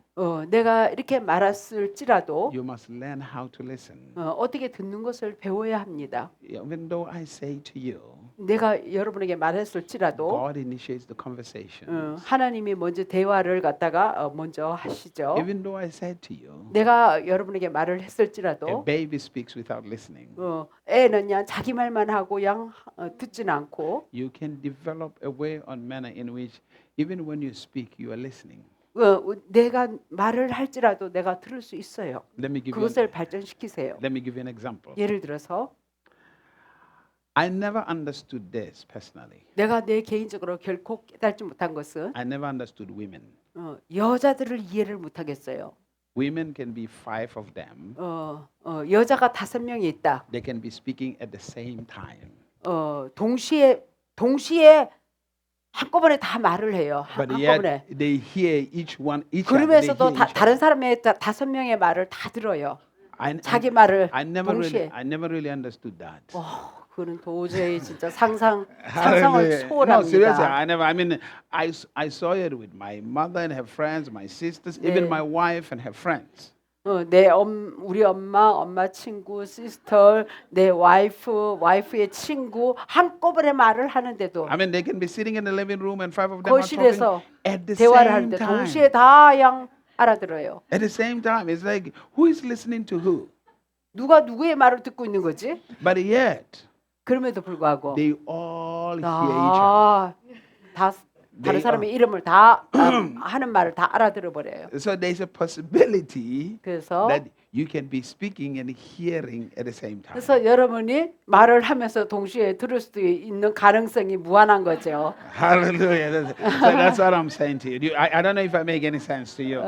Speaker 2: 내가 이렇게 말했을지라도
Speaker 1: you must learn how to listen.
Speaker 2: 어떻게 듣는 것을 배워야 합니다.
Speaker 1: Even though I say to you,
Speaker 2: 내가 여러분에게 말했을지라도
Speaker 1: God initiates the conversation.
Speaker 2: 하나님이 먼저 대화를 갖다가 먼저 하시죠.
Speaker 1: Even though I said to you,
Speaker 2: 내가 여러분에게 말을
Speaker 1: a
Speaker 2: 했을지라도
Speaker 1: baby speaks without listening.
Speaker 2: 애는 그냥 자기 말만 하고 그냥 듣지는 않고
Speaker 1: You can develop a way or manner in which even when you speak, you are listening.
Speaker 2: 내가 말을 할지라도 내가 들을 수 있어요.
Speaker 1: Let me give
Speaker 2: 그것을 발전시키세요.
Speaker 1: let me give you an example.
Speaker 2: 예를 들어서
Speaker 1: I never understood this personally.
Speaker 2: 내가 내 개인적으로 결코 깨달지 못한 것은
Speaker 1: I never understood women.
Speaker 2: 여자들을 이해를 못하겠어요.
Speaker 1: women can be 5 of them.
Speaker 2: 여자가 5명이 있다.
Speaker 1: They can be speaking at the same time.
Speaker 2: 동시에 한꺼번에 다 말을 해요.
Speaker 1: But
Speaker 2: 한꺼번에.
Speaker 1: yet they hear each other. They
Speaker 2: 그러면서도
Speaker 1: hear each
Speaker 2: 다른
Speaker 1: other.
Speaker 2: 사람의 5명의 말을 다 들어요.
Speaker 1: I
Speaker 2: 자기 말을
Speaker 1: I never
Speaker 2: 동시에.
Speaker 1: really understood that.
Speaker 2: 그는 도저히 진짜 상상을
Speaker 1: Hallelujah. No, seriously,
Speaker 2: 초월합니다.
Speaker 1: I mean, I saw it with my mother and her friends, my sisters, even
Speaker 2: 네.
Speaker 1: my wife and her friends.
Speaker 2: 우리 엄마 친구, 시스터, 내 와이프의 친구 한꺼번에 말을 하는데도
Speaker 1: I mean, they can be sitting in the living room and 5 of them are talking
Speaker 2: 거실에서
Speaker 1: at the
Speaker 2: 대화를
Speaker 1: same
Speaker 2: 하는데
Speaker 1: time.
Speaker 2: 동시에 다 알아들어요.
Speaker 1: At the same time, it's like who is listening to who?
Speaker 2: 누가 누구의 말을 듣고 있는 거지?
Speaker 1: But yet
Speaker 2: 그럼에도 불구하고
Speaker 1: they all hear each other.
Speaker 2: 다 다른
Speaker 1: They
Speaker 2: 사람의 이름을 다 하는 말을 다 알아들어 버려요.
Speaker 1: So there's a possibility
Speaker 2: 그래서
Speaker 1: that you can be speaking and hearing at the same time.
Speaker 2: 그래서 여러분이 말을 하면서 동시에 들을 수도 있는 가능성이 무한한 거죠.
Speaker 1: Hallelujah. That's what I'm saying to you. I don't know if I make any sense to you.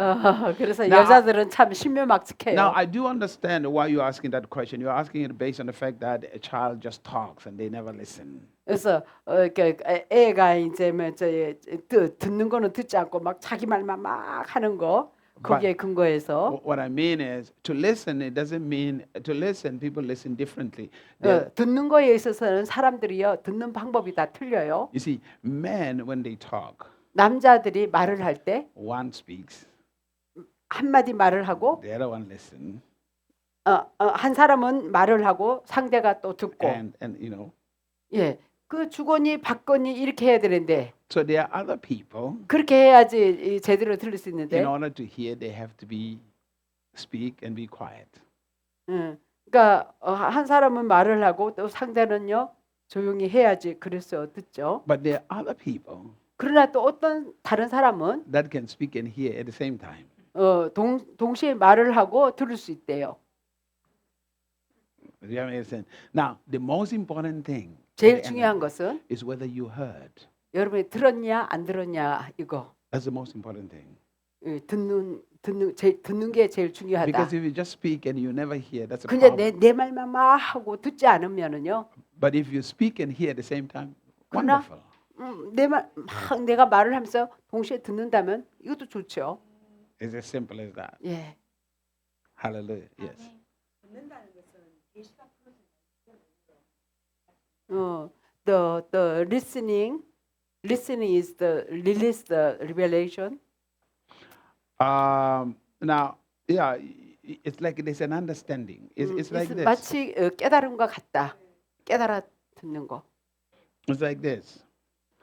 Speaker 2: 그래서
Speaker 1: Now,
Speaker 2: 여자들은 참 신묘막측해요.
Speaker 1: Now, I do understand why you're asking that question. You're asking it based on the fact that a child just talks and they never listen.
Speaker 2: 그래서 애가 이제 듣는 거는 듣지 않고 막 자기 말만 막 하는 거 거기에 근거해서
Speaker 1: What I mean is to listen. It doesn't mean to listen. People listen differently.
Speaker 2: 듣는 거에 있어서는 사람들이요 듣는 방법이 다 틀려요.
Speaker 1: You see, men when they talk,
Speaker 2: 남자들이 말을 할 때
Speaker 1: one speaks,
Speaker 2: 한마디 말을 하고
Speaker 1: the other one listen,
Speaker 2: 한 사람은 말을 하고 상대가 또 듣고
Speaker 1: and you know.
Speaker 2: 예. 그 주거니 받거니 이렇게 해야 되는데
Speaker 1: So there are other people.
Speaker 2: 그렇게 해야지 제대로 들을 수 있는데
Speaker 1: In order to hear, they have to speak and be quiet.
Speaker 2: 그러니까 한 사람은 말을 하고 또 상대는요 조용히 해야지 그래서 듣죠.
Speaker 1: But there are other people
Speaker 2: 그러나 또 어떤 다른 사람은
Speaker 1: that can speak and hear at the same time.
Speaker 2: 동시에 말을 하고 들을 수 있대요.
Speaker 1: Do you understand? Now, the most important thing
Speaker 2: 제일 중요한 것은
Speaker 1: is whether you heard.
Speaker 2: 여러분이 들었냐 안 들었냐 이거.
Speaker 1: That's the most important thing.
Speaker 2: 듣는 게 제일 중요하다.
Speaker 1: Because if you just speak and you never hear, that's a
Speaker 2: 그냥
Speaker 1: problem.
Speaker 2: 내 말만 막 하고 듣지 않으면은요.
Speaker 1: But if you speak and hear at the same time,
Speaker 2: 그러나
Speaker 1: wonderful.
Speaker 2: 내가 말을 하면서 동시에 듣는다면 이것도 좋죠.
Speaker 1: It's as simple as that.
Speaker 2: 예.
Speaker 1: Hallelujah. Yes.
Speaker 2: The listening is the release the revelation.
Speaker 1: Now, yeah, it's like there's an understanding. It's like this.
Speaker 2: 마치 깨달음과 같다. 깨달아 듣는 거.
Speaker 1: It's like this.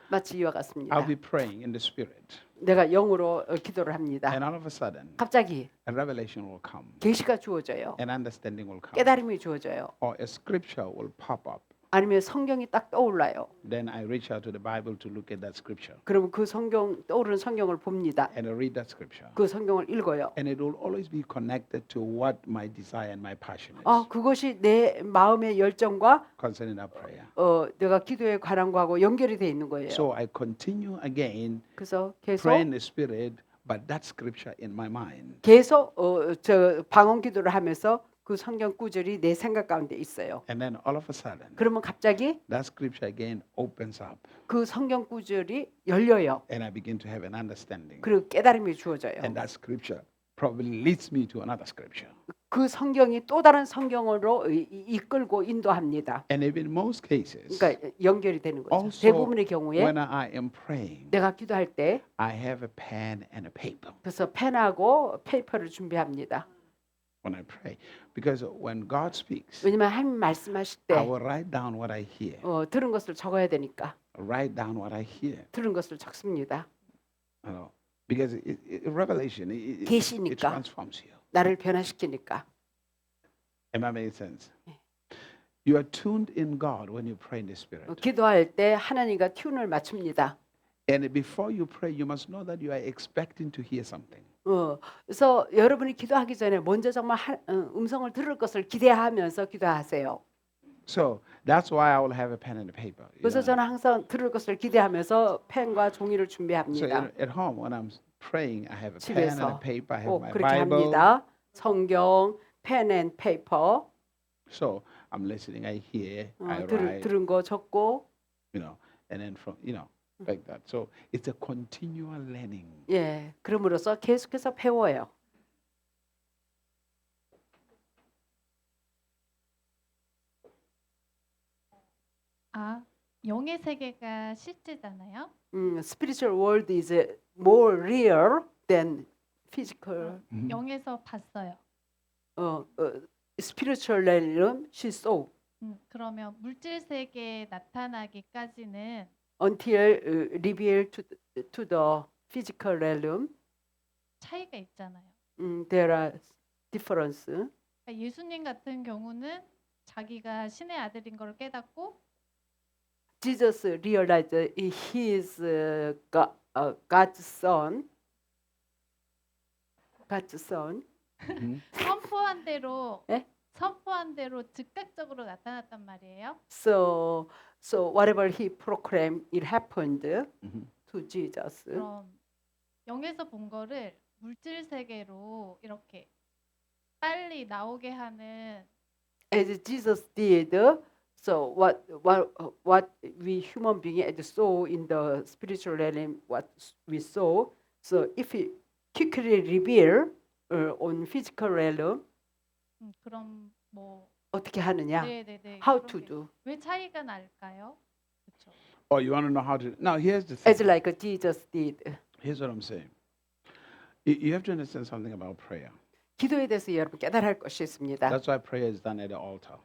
Speaker 2: 마치 이와 같습니다.
Speaker 1: I'll be praying in the spirit,
Speaker 2: 내가 영으로 기도를 합니다.
Speaker 1: and all of a sudden,
Speaker 2: 갑자기
Speaker 1: a revelation will come,
Speaker 2: 계시가 주어져요.
Speaker 1: an understanding will come,
Speaker 2: 깨달음이 주어져요.
Speaker 1: or a scripture will pop up.
Speaker 2: 아니면 성경이 딱 떠올라요.
Speaker 1: Then I reach out to the Bible to look at that scripture,
Speaker 2: 그러면 그 성경 떠오르는 성경을 봅니다.
Speaker 1: and I read that scripture,
Speaker 2: 그 성경을 읽어요.
Speaker 1: and it will always be connected to what my desire and my passion is
Speaker 2: 그것이 내 마음의 열정과
Speaker 1: concerning our prayer.
Speaker 2: 내가 기도에 관한 거하고 연결이 돼 있는 거예요.
Speaker 1: So I continue again,
Speaker 2: 그래서 계속
Speaker 1: pray in the spirit, but that scripture in my mind.
Speaker 2: 계속 저 방언 기도를 하면서 그 성경 구절이 내 생각 가운데 있어요.
Speaker 1: And then all of a sudden,
Speaker 2: 그러면 갑자기
Speaker 1: that scripture again opens up,
Speaker 2: 그 성경 구절이 열려요.
Speaker 1: and I begin to have an understanding.
Speaker 2: 그리고 깨달음이 주어져요.
Speaker 1: And that scripture probably leads me to another scripture.
Speaker 2: 그 성경이 또 다른 성경으로 이끌고 인도합니다.
Speaker 1: And if in most cases,
Speaker 2: 그러니까 연결이 되는 거죠.
Speaker 1: also
Speaker 2: 대부분의 경우에
Speaker 1: when I am praying,
Speaker 2: 내가 기도할 때
Speaker 1: I have a pen and a paper
Speaker 2: 그래서 펜하고 페이퍼를 준비합니다.
Speaker 1: when I pray. Because when God speaks,
Speaker 2: 왜냐면 하나님 말씀하실
Speaker 1: I
Speaker 2: 때
Speaker 1: will write down what I hear.
Speaker 2: 들은 것을 적어야 되니까
Speaker 1: Write down what I hear.
Speaker 2: 들은 것을 적습니다.
Speaker 1: You know, because revelation, it
Speaker 2: 계시니까.
Speaker 1: transforms you.
Speaker 2: 나를 변화시키니까.
Speaker 1: Am I making sense? You are tuned in God when you pray in the Spirit.
Speaker 2: 기도할 때 하나님과 튠을 맞춥니다.
Speaker 1: And before you pray, you must know that you are expecting to hear something.
Speaker 2: 그래서 여러분이 기도하기 전에 먼저 정말 음성을 들을 것을 기대하면서 기도하세요.
Speaker 1: So that's why I will have a pen and a paper. you
Speaker 2: 그래서
Speaker 1: know.
Speaker 2: 저는 항상 들을 것을 기대하면서 펜과 종이를
Speaker 1: So
Speaker 2: 준비합니다.
Speaker 1: at home, when I'm praying, I have a pen and a
Speaker 2: 집에서
Speaker 1: paper, I have
Speaker 2: 꼭
Speaker 1: my
Speaker 2: 그렇게
Speaker 1: Bible.
Speaker 2: 합니다. 성경, pen and paper.
Speaker 1: So I'm listening, I hear, I write,
Speaker 2: 들은 거 적고.
Speaker 1: and then from, like that. So it's a continual learning.
Speaker 2: 예, 그럼으로써 계속해서 배워요.
Speaker 5: 아, 영의 세계가 실제잖아요.
Speaker 2: Spiritual world is more real than physical.
Speaker 5: 영에서 봤어요.
Speaker 2: Spiritual realm she saw
Speaker 5: 그러면 물질 세계에 나타나기까지는
Speaker 2: until revealed to the physical realm.
Speaker 5: 차이가 있잖아요.
Speaker 2: There are difference.
Speaker 5: 그러니까 예수님 같은 경우는 자기가 신의 아들인 걸 깨닫고
Speaker 2: Jesus realized he is God's son. God's son.
Speaker 5: 선포한 대로
Speaker 2: 예?
Speaker 5: 선포한 대로 즉각적으로 나타났단 말이에요.
Speaker 2: So whatever he proclaimed, it happened
Speaker 1: Mhm.
Speaker 2: to Jesus.
Speaker 5: 그럼 영에서 본 거를 물질 세계로 이렇게 빨리 나오게 하는
Speaker 2: As Jesus did, so what we human beings saw in the spiritual realm, what we saw. So if he quickly reveal on physical realm,
Speaker 5: 그럼 뭐
Speaker 2: 어떻게 하느냐?
Speaker 5: 네네네.
Speaker 2: How
Speaker 5: 그런
Speaker 2: to
Speaker 5: 게
Speaker 2: do?
Speaker 5: 왜 차이가 날까요? 그렇죠.
Speaker 1: Oh, you want to know how to? Now, here's the
Speaker 2: As
Speaker 1: thing.
Speaker 2: like Jesus did.
Speaker 1: Here's what I'm saying. You have to understand something about prayer.
Speaker 2: 기도에 대해서 여러분 깨달아야 할 것이 있습니다.
Speaker 1: That's why prayer is done at the altar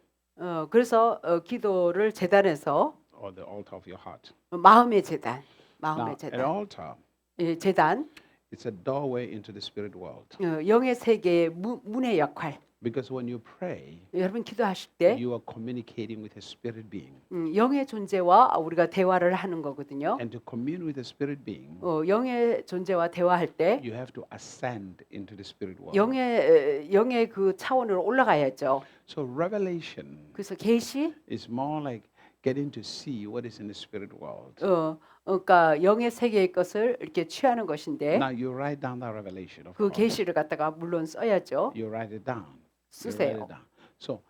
Speaker 2: 그래서 기도를 제단에서
Speaker 1: or the altar of your heart.
Speaker 2: 마음의 제단,
Speaker 1: Now,
Speaker 2: 마음의
Speaker 1: an
Speaker 2: 제단,
Speaker 1: altar,
Speaker 2: 예, 제단,
Speaker 1: it's a doorway into the spirit world.
Speaker 2: 영의 세계의 문의 역할.
Speaker 1: Because when you pray,
Speaker 2: 여러분 기도하실 때
Speaker 1: you are communicating with a spirit being.
Speaker 2: 영의 존재와 우리가 대화를 하는 거거든요.
Speaker 1: And to commune with a spirit being,
Speaker 2: 영의 존재와 대화할 때
Speaker 1: you have to ascend into the spirit world.
Speaker 2: 영의 그 차원으로 올라가야죠.
Speaker 1: So revelation
Speaker 2: 그래서 계시,
Speaker 1: is more like getting to see what is in the spirit world.
Speaker 2: 그러니까 영의 세계의 것을 이렇게 취하는 것인데
Speaker 1: Now you write down that revelation. Of
Speaker 2: 그
Speaker 1: course.
Speaker 2: 계시를 갖다가 물론 써야죠.
Speaker 1: You write it down. You write
Speaker 2: 쓰세요.
Speaker 1: it down. So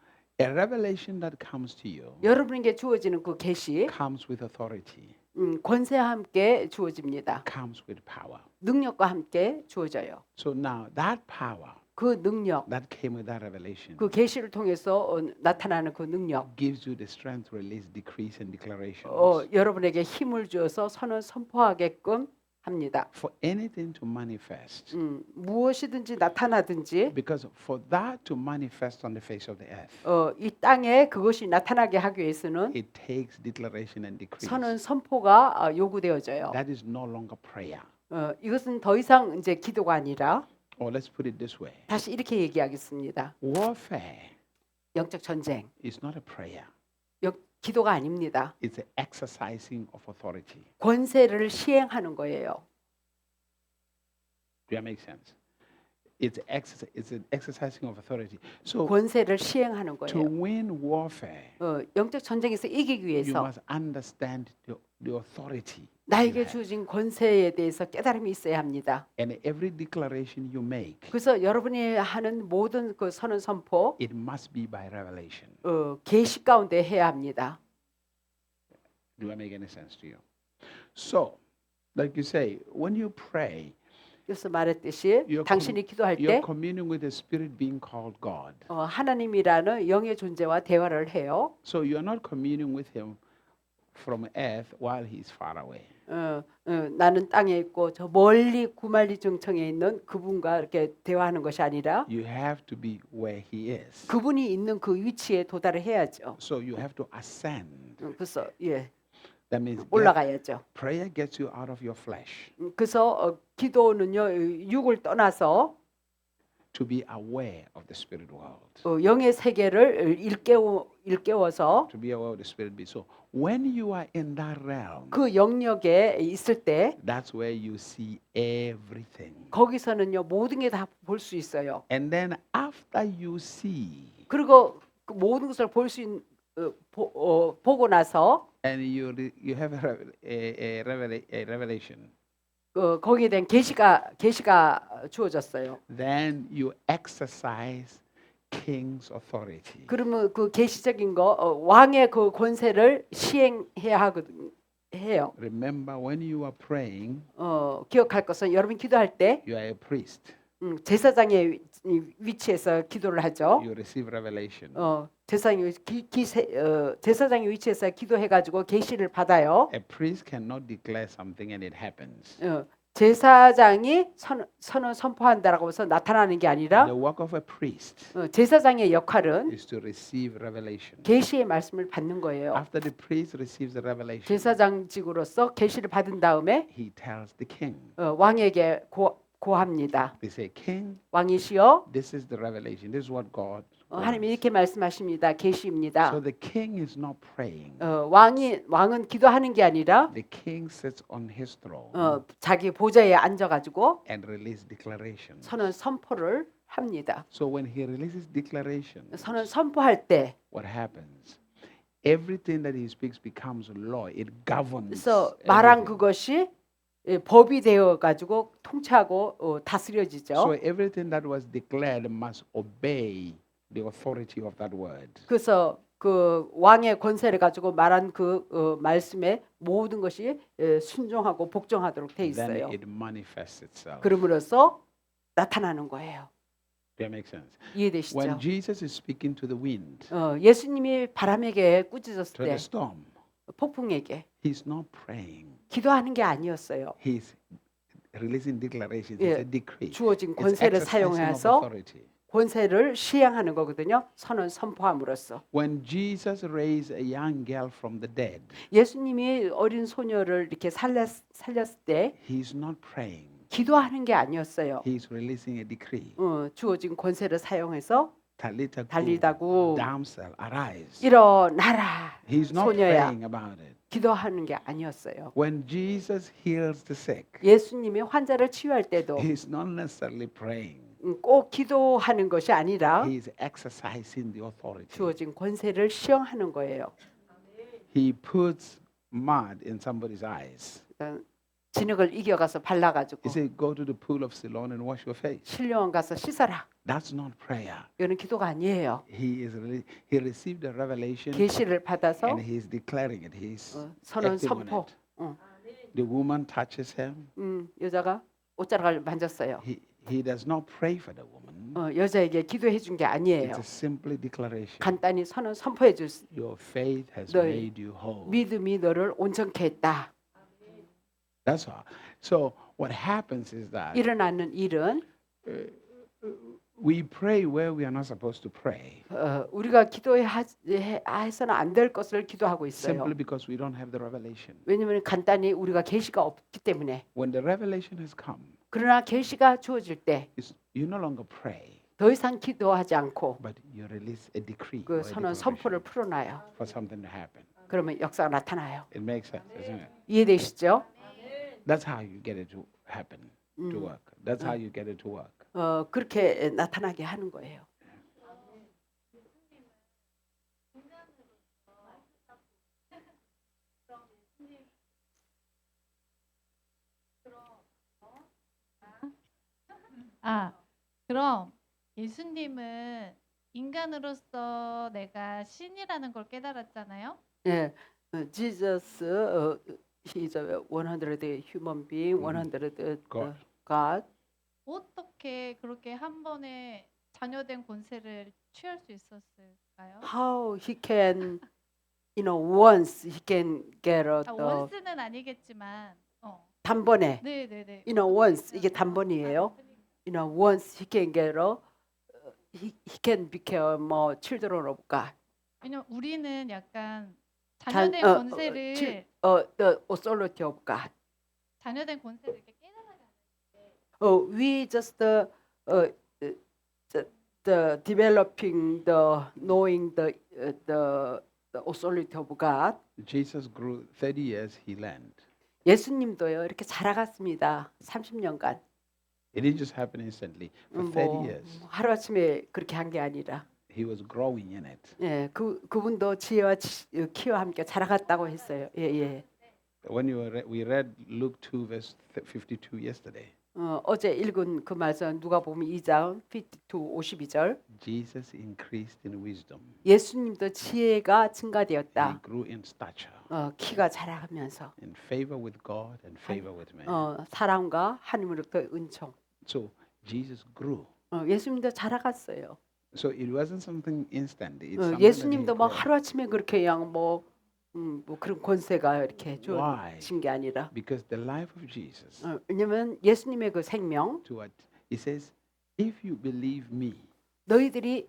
Speaker 1: a revelation that comes to you
Speaker 2: 여러분에게 주어지는 그 계시,
Speaker 1: comes with authority,
Speaker 2: 권세와 함께 주어집니다.
Speaker 1: comes with power.
Speaker 2: 능력과 함께 주어져요.
Speaker 1: So now that power
Speaker 2: 그 능력,
Speaker 1: that came with that revelation
Speaker 2: 그 계시를 통해서 나타나는 그 능력,
Speaker 1: gives you the strength to release decrees and declarations.
Speaker 2: 여러분에게 힘을 주어서 선언 선포하게끔 합니다.
Speaker 1: For anything to manifest,
Speaker 2: 무엇이든지 나타나든지
Speaker 1: because for that to manifest on the face of the earth,
Speaker 2: 이 땅에 그것이 나타나게 하기 위해서는
Speaker 1: it takes declaration and decrees.
Speaker 2: 선언 선포가 요구되어져요.
Speaker 1: That is no longer prayer.
Speaker 2: 이것은 더 이상 이제 기도가 아니라
Speaker 1: Or let's put it this way.
Speaker 2: 다시 이렇게 얘기하겠습니다.
Speaker 1: Warfare
Speaker 2: 영적 전쟁,
Speaker 1: is not a prayer.
Speaker 2: 기도가 아닙니다.
Speaker 1: It's an exercising of authority.
Speaker 2: 권세를 시행하는 거예요.
Speaker 1: Do that make sense? It's an exercising of authority. So
Speaker 2: 권세를 시행하는
Speaker 1: to
Speaker 2: 거예요.
Speaker 1: win warfare,
Speaker 2: 영적 전쟁에서 이기기
Speaker 1: you
Speaker 2: 위해서
Speaker 1: must understand the authority.
Speaker 2: 나에게 주어진 권세에 대해서 깨달음이 있어야 합니다.
Speaker 1: And every declaration you make,
Speaker 2: 그래서 여러분이 하는 모든 그 선언 선포
Speaker 1: it must be by revelation.
Speaker 2: 계시 가운데 해야 합니다.
Speaker 1: Do that make any sense to you? So, like you say, when you pray,
Speaker 2: 그래서 말했듯이 당신이 기도할
Speaker 1: you're
Speaker 2: 때
Speaker 1: communing with a spirit being called God.
Speaker 2: 하나님이라는 영의 존재와 대화를 해요.
Speaker 1: So you're not communing with him from earth while he's far away.
Speaker 2: 나는 땅에 있고 저 멀리 구말리 중청에 있는 그분과 이렇게 대화하는 것이 아니라
Speaker 1: You have to be where he is.
Speaker 2: 그분이 있는 그 위치에 도달을 해야죠.
Speaker 1: So you have to ascend.
Speaker 2: 그래서 예,
Speaker 1: That means
Speaker 2: 올라가야죠.
Speaker 1: prayer gets you out of your flesh
Speaker 2: 그래서 기도는요 육을 떠나서
Speaker 1: to be aware of the spirit world.
Speaker 2: 영의 세계를 일깨워서
Speaker 1: To be aware of the spirit being. So when you are in that realm,
Speaker 2: 그 영역에 있을 때
Speaker 1: that's where you see everything.
Speaker 2: 거기서는요 모든 게 다 볼 수 있어요.
Speaker 1: And then after you see
Speaker 2: 그리고 그 모든 것을 볼 수 보고 나서
Speaker 1: and you have a revelation,
Speaker 2: 거기에 대한 계시가 주어졌어요.
Speaker 1: then you exercise king's authority.
Speaker 2: 그러면 그 계시적인 거 왕의 그 권세를 시행해야 하거든 해요.
Speaker 1: Remember, when you are praying,
Speaker 2: 기억할 것은 여러분 기도할 때
Speaker 1: you are a priest.
Speaker 2: 제사장의 위치에서 기도를 하죠.
Speaker 1: You receive revelation.
Speaker 2: 제사장의 위치에서 기도해가지고 계시를 받아요.
Speaker 1: A priest cannot declare something and it happens.
Speaker 2: 제사장이 선포한다라고 해서 나타나는 게 아니라
Speaker 1: The work of a priest
Speaker 2: 제사장의 역할은
Speaker 1: is to receive revelation.
Speaker 2: 계시의 말씀을 받는 거예요.
Speaker 1: After the priest receives the revelation,
Speaker 2: 제사장직으로서 계시를 받은 다음에
Speaker 1: he tells the king.
Speaker 2: 왕에게 고합니다.
Speaker 1: They say, King,
Speaker 2: 왕이시여,
Speaker 1: this is the revelation. This is what God
Speaker 2: 하나님이
Speaker 1: wants.
Speaker 2: 이렇게 말씀하십니다. 계시입니다.
Speaker 1: So the king is not praying.
Speaker 2: 왕은 기도하는 게 아니라
Speaker 1: The king sits on his throne
Speaker 2: 자기 보좌에 앉아가지고
Speaker 1: and release declaration.
Speaker 2: 선포를 합니다.
Speaker 1: So when he releases declaration,
Speaker 2: 선포할 때
Speaker 1: what happens? Everything that he speaks becomes law. It governs.
Speaker 2: 그래서 말한
Speaker 1: everything.
Speaker 2: 그것이 법이 되어 가지고 통치하고 다스려지죠.
Speaker 1: So everything that was declared must obey the authority of that word.
Speaker 2: 그래서 그 왕의 권세를 가지고 말한 그 말씀에 모든 것이 순종하고 복종하도록 돼
Speaker 1: Then
Speaker 2: 있어요.
Speaker 1: it manifests itself.
Speaker 2: 그러므로써 나타나는 거예요.
Speaker 1: Does that make sense?
Speaker 2: 이해되시죠?
Speaker 1: When Jesus is speaking to the wind,
Speaker 2: 예수님이 바람에게 꾸짖었을
Speaker 1: to
Speaker 2: 때
Speaker 1: the storm,
Speaker 2: 폭풍에게
Speaker 1: he's not praying.
Speaker 2: 기도하는 게 아니었어요.
Speaker 1: He's releasing declarations.
Speaker 2: 예,
Speaker 1: It's a decree.
Speaker 2: 주어진
Speaker 1: It's
Speaker 2: 권세를
Speaker 1: exercising of
Speaker 2: 사용해서
Speaker 1: authority.
Speaker 2: 권세를 시행하는 거거든요. 선포함으로써.
Speaker 1: When Jesus raised a young girl from the dead,
Speaker 2: 예수님이 어린 소녀를 이렇게 살렸을 때
Speaker 1: he's not praying.
Speaker 2: 기도하는 게 아니었어요.
Speaker 1: He's releasing a decree.
Speaker 2: 주어진 권세를 사용해서
Speaker 1: Talita
Speaker 2: 달리다고
Speaker 1: damsel, arise.
Speaker 2: 일어나라.
Speaker 1: He's not
Speaker 2: 소녀야.
Speaker 1: praying about it.
Speaker 2: 기도하는 게 아니었어요.
Speaker 1: When Jesus heals the sick,
Speaker 2: 예수님이 환자를 치유할 때도
Speaker 1: he's not necessarily praying.
Speaker 2: 꼭 기도하는 것이 아니라
Speaker 1: He's exercising the authority.
Speaker 2: 주어진 권세를 시행하는 거예요.
Speaker 1: He puts mud in somebody's eyes.
Speaker 2: 진흙을 이겨가서 발라가지고
Speaker 1: He said, go to the pool of Siloam and wash your face.
Speaker 2: 실로암 가서 씻어라.
Speaker 1: That's not prayer.
Speaker 2: 이거는 기도가 아니에요.
Speaker 1: He received the revelation
Speaker 2: 계시를 받아서
Speaker 1: and he's declaring it. He's
Speaker 2: 선언
Speaker 1: acting on
Speaker 2: 선포.
Speaker 1: it. The woman touches him.
Speaker 2: 여자가 옷자락을 만졌어요.
Speaker 1: He does not pray for the woman.
Speaker 2: 여자에게 기도해 준 게 아니에요.
Speaker 1: It's a simply declaration.
Speaker 2: 간단히 선포해 줄
Speaker 1: Your faith has
Speaker 2: 너의
Speaker 1: made you whole.
Speaker 2: 믿음이 너를 온전케 했다.
Speaker 1: That's all. So what happens is that
Speaker 2: 일어나는 일은
Speaker 1: we pray where we are not supposed to pray,
Speaker 2: 우리가 기도해서는 안 될 것을 기도하고 있어요.
Speaker 1: simply because we don't have the revelation.
Speaker 2: 왜냐하면 간단히 우리가 계시가 없기 때문에.
Speaker 1: When the revelation has come,
Speaker 2: 그러나 계시가 주어질 때
Speaker 1: you no longer pray,
Speaker 2: 더 이상 기도하지 않고
Speaker 1: but you release a decree
Speaker 2: 그
Speaker 1: or a
Speaker 2: 선언 선포를
Speaker 1: declaration
Speaker 2: 풀어놔요.
Speaker 1: for something to happen.
Speaker 2: 그러면 역사가 나타나요.
Speaker 1: It makes sense, isn't it?
Speaker 2: 이해되시죠?
Speaker 1: That's how you get it to happen, to work. That's how you get it to work.
Speaker 2: 그렇게 나타나게 하는 거예요.
Speaker 5: 그럼 예수님은 인간으로서 내가 신이라는 걸 깨달았잖아요.
Speaker 2: 예, Jesus, he's a 100 human being, 100
Speaker 1: God.
Speaker 2: God.
Speaker 5: 어떻게 그렇게 한 번에 자녀된 권세를 취할 수 있었을까요?
Speaker 2: How he can, once he can get
Speaker 5: 원스는 아니겠지만,
Speaker 2: 단번에,
Speaker 5: 네네네.
Speaker 2: once 이게 단번이에요. Once he can get he can become children of God.
Speaker 5: 왜냐면 우리는 약간 자녀된
Speaker 2: 어, 어,
Speaker 5: 권세를
Speaker 2: The authority of God.
Speaker 5: 자녀된 권세를 이렇게 깨달아가는.
Speaker 2: We just the developing the knowing the authority of God.
Speaker 1: Jesus grew 30 years, he learned.
Speaker 2: 예수님도요 이렇게 자라갔습니다. 30년간.
Speaker 1: It didn't just happen instantly. For 30 years,
Speaker 2: 하루 아침에 그렇게 한 게 아니라,
Speaker 1: he was growing in it.
Speaker 2: 그분도 지혜와 키와 함께 자라갔다고 했어요. 예.
Speaker 1: when we read Luke 2 verse 52 yesterday,
Speaker 2: 어제 읽은 그 말씀 누가복음 2장 52, 52절
Speaker 1: Jesus increased in wisdom.
Speaker 2: 예수님도 지혜가
Speaker 1: He
Speaker 2: 증가되었다.
Speaker 1: grew in stature,
Speaker 2: 키가 자라가면서
Speaker 1: in favor with God and favor with man.
Speaker 2: 사랑과 하나님으로부터 은총.
Speaker 1: So Jesus grew.
Speaker 2: 예수님도 자라갔어요.
Speaker 1: So it wasn't something instant. It's something that he
Speaker 2: 예수님도 막
Speaker 1: grew.
Speaker 2: 하루아침에 그렇게 그냥 뭐 그런 권세가 이렇게
Speaker 1: Why?
Speaker 2: 주어진 게 아니라
Speaker 1: Because the life of Jesus,
Speaker 2: 왜냐면 예수님의 그 생명
Speaker 1: to what he says, if you believe me,
Speaker 2: 너희들이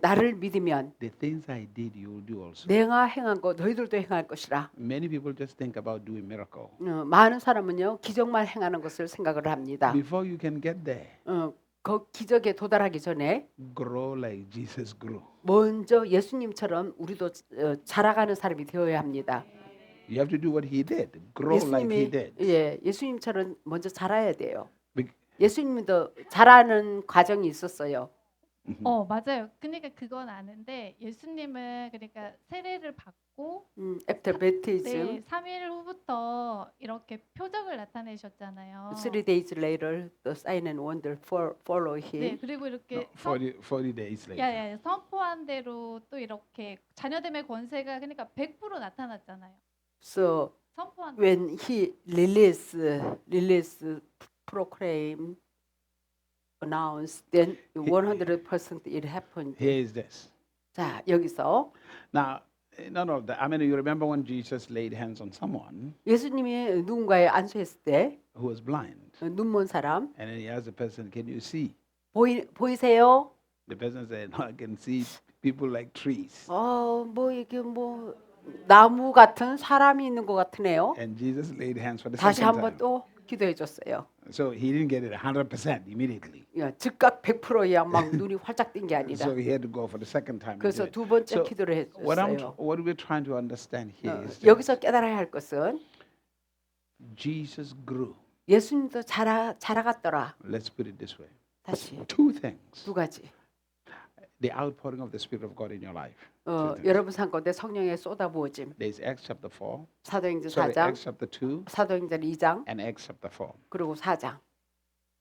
Speaker 2: 나를 믿으면
Speaker 1: the things I did, you will do also.
Speaker 2: 내가 행한 거 너희들도 행할 것이라.
Speaker 1: Many people just think about doing miracle.
Speaker 2: 많은 사람은요 기적만 행하는 것을 생각을 합니다.
Speaker 1: Before you can get there,
Speaker 2: 그 기적에 도달하기 전에
Speaker 1: grow like Jesus grew.
Speaker 2: 먼저 예수님처럼 우리도 자라가는 사람이 되어야 합니다.
Speaker 1: You have to do what he did. Grow like he did.
Speaker 2: 예수님처럼 먼저 자라야 돼요.
Speaker 1: Bec-
Speaker 2: 예수님도 자라는 과정이 있었어요.
Speaker 5: 맞아요. 그러니까 그건 아는데 예수님은 그러니까 세례를 받고
Speaker 2: After baptism,
Speaker 5: 네, 3일 후부터 이렇게 표적을 나타내셨잖아요.
Speaker 2: 3 days later, the sign and wonder follow
Speaker 5: 네,
Speaker 2: him.
Speaker 5: 그리고
Speaker 1: No,
Speaker 5: 이렇게
Speaker 1: 40 days later.
Speaker 5: 야야 선포한 대로 또 이렇게 자녀됨의 권세가 그러니까 100% 나타났잖아요.
Speaker 2: So
Speaker 5: 선포한
Speaker 2: when he proclaim, announce, then 100% it happened.
Speaker 1: Here is this.
Speaker 2: 자 여기서
Speaker 1: Now, none of that. I mean, you remember when Jesus laid hands on someone
Speaker 2: 예수님이 누군가에 안수했을 때
Speaker 1: who was blind,
Speaker 2: 눈먼 사람
Speaker 1: and then he asked the person, "Can you see?"
Speaker 2: 보이세요?
Speaker 1: The person said, "No, I can see people like trees."
Speaker 2: 뭐 이게 뭐 나무 같은 사람이 있는 것 같으네요.
Speaker 1: And Jesus laid hands for the
Speaker 2: 다시
Speaker 1: second
Speaker 2: 한번
Speaker 1: time.
Speaker 2: 또 기도해 줬어요.
Speaker 1: So he didn't get it 100% immediately.
Speaker 2: 즉각 100%야 막 눈이 활짝 뜬 게 아니라.
Speaker 1: So he had to go for the second time. to do
Speaker 2: 그래서
Speaker 1: it.
Speaker 2: 두 번째
Speaker 1: So
Speaker 2: 기도를 해줬어요.
Speaker 1: what we're trying to understand here is that
Speaker 2: 여기서 깨달아야 할 것은
Speaker 1: Jesus grew.
Speaker 2: 예수님도 자라갔더라.
Speaker 1: Let's put it this way.
Speaker 2: 다시
Speaker 1: Two things.
Speaker 2: 두 가지.
Speaker 1: The outpouring of the Spirit of God in your life.
Speaker 2: 여러분 삶 가운데 성령의 쏟아부어짐.
Speaker 1: There's Acts chapter 4.
Speaker 2: 사도행전
Speaker 1: Sorry,
Speaker 2: 4장,
Speaker 1: Acts chapter 2
Speaker 2: 사도행전 2장,
Speaker 1: and Acts chapter 4.
Speaker 2: 그리고 4장.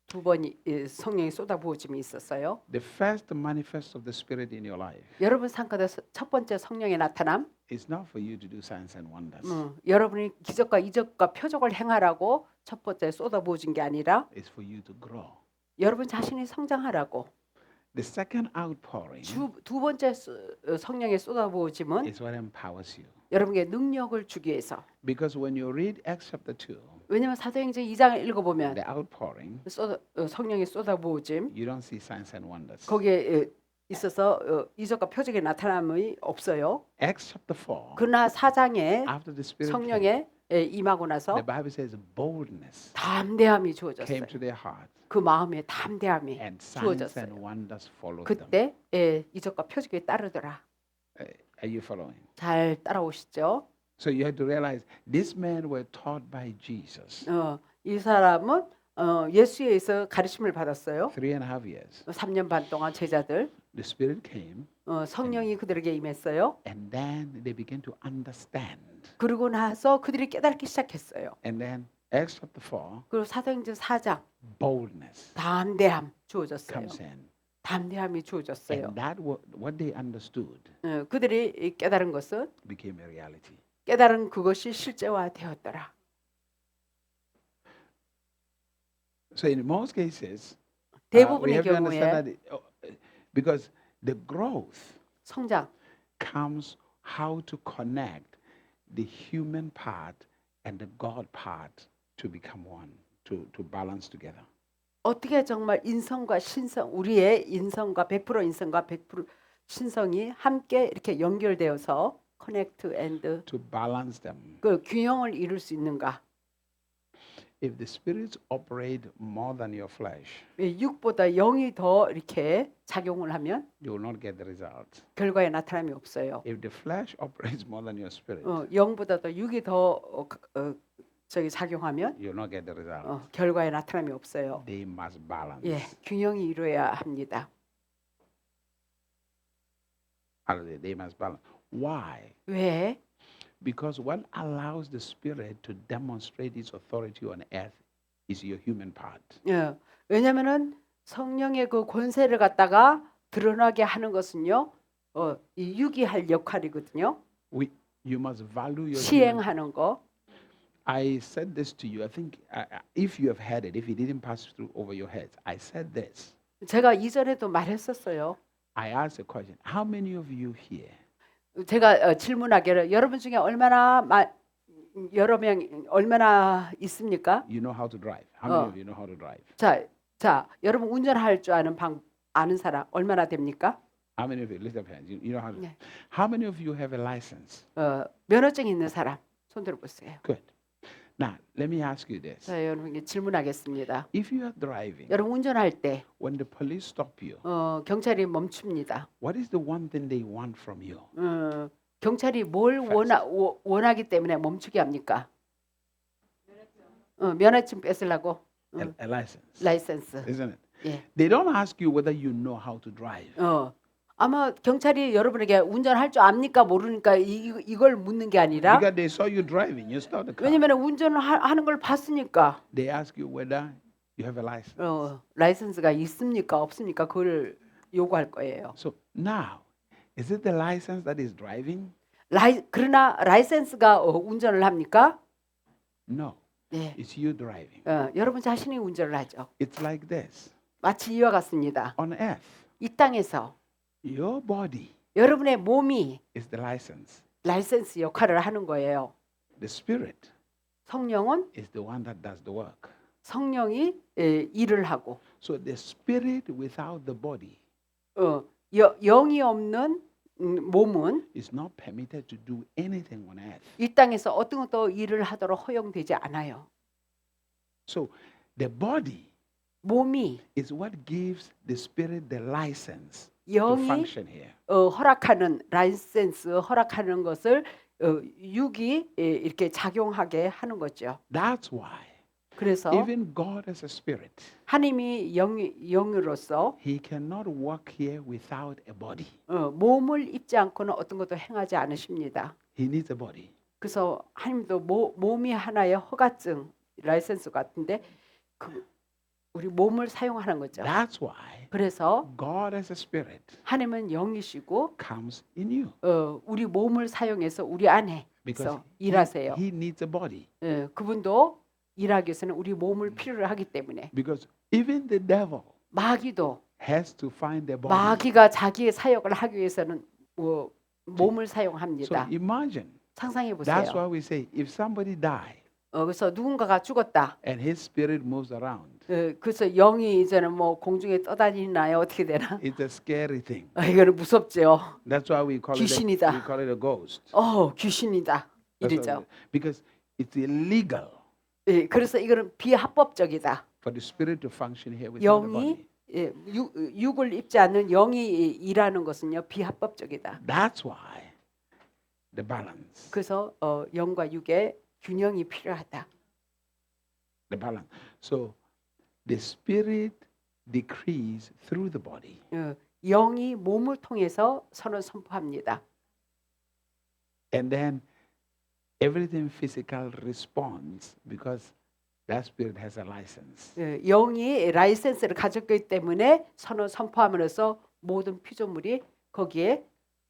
Speaker 2: 두 번이 성령의 쏟아부어짐이 있었어요.
Speaker 1: The first manifest of the Spirit in your life
Speaker 2: 여러분 삶 가운데 첫 번째 성령의 나타남.
Speaker 1: is not for you to do signs and wonders.
Speaker 2: 여러분이 기적과 이적과 표적을 행하라고 첫 번째 쏟아부어진 게 아니라
Speaker 1: It's for you to grow.
Speaker 2: 여러분 자신이 성장하라고.
Speaker 1: The second outpouring
Speaker 2: 두 번째 성령의 쏟아부어짐은
Speaker 1: is what empowers you.
Speaker 2: 여러분에게 능력을 주기 위해서.
Speaker 1: Because when you read Acts chapter 2,
Speaker 2: 왜냐하면 사도행전 2장을 읽어보면
Speaker 1: the outpouring,
Speaker 2: 성령의 쏟아부어짐
Speaker 1: you don't see signs and wonders.
Speaker 2: 거기에 있어서 이적과 표적의 나타남이 없어요.
Speaker 1: Acts chapter 4,
Speaker 2: 그러나 4장에
Speaker 1: after the Spirit came,
Speaker 2: 성령에 임하고 나서
Speaker 1: the Bible says boldness
Speaker 2: 담대함이
Speaker 1: came
Speaker 2: 주어졌어요.
Speaker 1: to their heart
Speaker 2: 그 마음에 담대함이
Speaker 1: and signs
Speaker 2: 주어졌어요.
Speaker 1: and wonders followed them.
Speaker 2: 그때 이적과 표적이 따르더라.
Speaker 1: Are you following?
Speaker 2: 잘 따라오시죠?
Speaker 1: So you have to realize these men were taught by Jesus
Speaker 2: 이 사람은 예수에 의해서 가르침을 받았어요.
Speaker 1: 3.5 years.
Speaker 2: 3년 반 동안 제자들
Speaker 1: The Spirit came
Speaker 2: 성령이 그들에게 임했어요.
Speaker 1: and then they began to understand.
Speaker 2: 그러고 나서 그들이 깨닫기 시작했어요.
Speaker 1: And then Acts chapter 4,
Speaker 2: 그리고 사도행전 4장
Speaker 1: boldness
Speaker 2: 담대함 주어졌어요.
Speaker 1: comes in.
Speaker 2: 담대함이 주어졌어요.
Speaker 1: And that what they understood
Speaker 2: 그들이 깨달은 것은
Speaker 1: became a reality.
Speaker 2: 깨달은 그것이 실제화되었더라.
Speaker 1: So in most cases, we
Speaker 2: 대부분의
Speaker 1: have to
Speaker 2: 경우에
Speaker 1: understand that because the growth
Speaker 2: 성장,
Speaker 1: comes how to connect the human part and the God part to become one, to balance together.
Speaker 2: 어떻게 정말 인성과 신성, 우리의 인성과 100% 인성과 100% 신성이 함께 이렇게 연결되어서 connect and
Speaker 1: To balance them.
Speaker 2: 그 균형을 이룰 수 있는가?
Speaker 1: If the spirits operate more than your flesh,
Speaker 2: 육보다 영이 더 이렇게 작용을 하면
Speaker 1: you will not get the result.
Speaker 2: 결과에 나타남이 없어요.
Speaker 1: If the flesh operates more than your spirit,
Speaker 2: 영보다 더 육이 더 작용하면
Speaker 1: you will not get the result.
Speaker 2: 결과에 나타남이 없어요.
Speaker 1: They must balance.
Speaker 2: 예, 균형이 이루어야 합니다.
Speaker 1: Hallelujah. They must balance. Why?
Speaker 2: 왜?
Speaker 1: Because what allows the Spirit to demonstrate its authority on earth is your human part.
Speaker 2: 예. 왜냐면은 성령의 그 권세를 갖다가 드러나게 하는 것은요. 이 유기할 역할이거든요.
Speaker 1: You must value your human.
Speaker 2: 시행하는 거.
Speaker 1: I said this to you. I think if you have heard it, if it didn't pass through over your heads, I said this.
Speaker 2: 제가 이전에도 말했었어요.
Speaker 1: I asked a question. How many of you here
Speaker 2: 제가 질문하기를 여러분 중에 여러 명 얼마나 있습니까?
Speaker 1: you know how to drive? How many of you know how to drive?
Speaker 2: 자, 여러분 운전할 줄 아는 사람 얼마나 됩니까?
Speaker 1: How many of you lift up hands? You know how to.
Speaker 2: 네.
Speaker 1: How many of you have a license?
Speaker 2: 면허증 있는 사람 손 들어보세요.
Speaker 1: Good. Now let me ask you this:
Speaker 2: 자, 여러분께 질문하겠습니다.
Speaker 1: if you are driving,
Speaker 2: 여러분 운전할 때
Speaker 1: when the police stop you,
Speaker 2: 경찰이 멈춥니다.
Speaker 1: what is the one thing they want from you?
Speaker 2: 경찰이 뭘 원하기 때문에 멈추게 합니까? 면허증 뺏으려고.
Speaker 1: A license,
Speaker 2: 라이센스.
Speaker 1: isn't it?
Speaker 2: 예.
Speaker 1: They don't ask you whether you know how to drive.
Speaker 2: 아마 경찰이 여러분에게 운전할 줄 압니까 모르니까 이걸 묻는 게 아니라
Speaker 1: Because they saw you driving, you start the car.
Speaker 2: 왜냐면 운전을 하는 걸 봤으니까
Speaker 1: They ask you whether you have a license.
Speaker 2: 라이센스가 있습니까 없습니까 그걸 요구할 거예요.
Speaker 1: So now, is it the license that is driving?
Speaker 2: 그러나 라이센스가 운전을 합니까?
Speaker 1: No,
Speaker 2: 네.
Speaker 1: it's you driving.
Speaker 2: 여러분 자신이 운전을 하죠.
Speaker 1: It's like this.
Speaker 2: 마치 이와 같습니다.
Speaker 1: On earth,
Speaker 2: 이 땅에서
Speaker 1: your body
Speaker 2: 여러분의 몸이
Speaker 1: is the license.
Speaker 2: 라이센스 역할을 하는 거예요.
Speaker 1: The spirit
Speaker 2: 성령은
Speaker 1: is the one that does the work.
Speaker 2: 성령이 일을 하고
Speaker 1: So the spirit without the body
Speaker 2: 영이 없는 몸은
Speaker 1: is not permitted to do anything on earth.
Speaker 2: 이 땅에서 어떤 것도 일을 하도록 허용되지 않아요.
Speaker 1: So the body
Speaker 2: 몸이
Speaker 1: is what gives the spirit the license to
Speaker 2: 영이
Speaker 1: function here.
Speaker 2: 허락하는 라이센스 허락하는 것을 육이 이렇게 작용하게 하는 거죠.
Speaker 1: That's why
Speaker 2: 그래서
Speaker 1: even God as a spirit,
Speaker 2: 하나님이 영으로서
Speaker 1: He cannot work here without a body.
Speaker 2: 몸을 입지 않고는 어떤 것도 행하지 않으십니다.
Speaker 1: He needs a body.
Speaker 2: 그래서 하나님도 몸이 하나의 허가증 라이센스 같은데 우리 몸을 사용하는 거죠.
Speaker 1: That's why
Speaker 2: 그래서
Speaker 1: God as a spirit
Speaker 2: 하나님은 영이시고
Speaker 1: comes in you
Speaker 2: 우리 몸을 사용해서 우리 안에
Speaker 1: because
Speaker 2: 일하세요.
Speaker 1: He needs a body.
Speaker 2: 그분도 일하기 위해서는 우리 몸을 필요로 하기 때문에
Speaker 1: Because even the devil
Speaker 2: 마귀도
Speaker 1: has to find a body.
Speaker 2: 마귀가 자기의 사역을 하기 위해서는 몸을
Speaker 1: So
Speaker 2: 사용합니다.
Speaker 1: imagine.
Speaker 2: 상상해 보세요.
Speaker 1: That's why we say if somebody die
Speaker 2: 그래서 누군가가 죽었다.
Speaker 1: and his spirit moves around,
Speaker 2: 그래서 영이 이제는 뭐 공중에 떠다니나요? 어떻게 되나?
Speaker 1: it's a scary thing.
Speaker 2: 이거는 무섭죠.
Speaker 1: That's why we call
Speaker 2: 귀신이다.
Speaker 1: we call it a ghost.
Speaker 2: 귀신이다.
Speaker 1: That's
Speaker 2: 이러죠.
Speaker 1: why- because it's illegal
Speaker 2: 그래서 이거는 비합법적이다.
Speaker 1: for the spirit to function here without a
Speaker 2: 영이
Speaker 1: body.
Speaker 2: 육을 입지 않는 영이 일하는 것은요 비합법적이다.
Speaker 1: That's why the balance.
Speaker 2: 그래서 영과 육의 균형이 필요하다.
Speaker 1: The balance. So the spirit decrees through the body.
Speaker 2: 영이 몸을 통해서 선을 선포합니다.
Speaker 1: And then everything physical responds because that spirit has a license.
Speaker 2: 영이 라이센스를 가졌기 때문에 선을 선포함으로써 모든 피조물이 거기에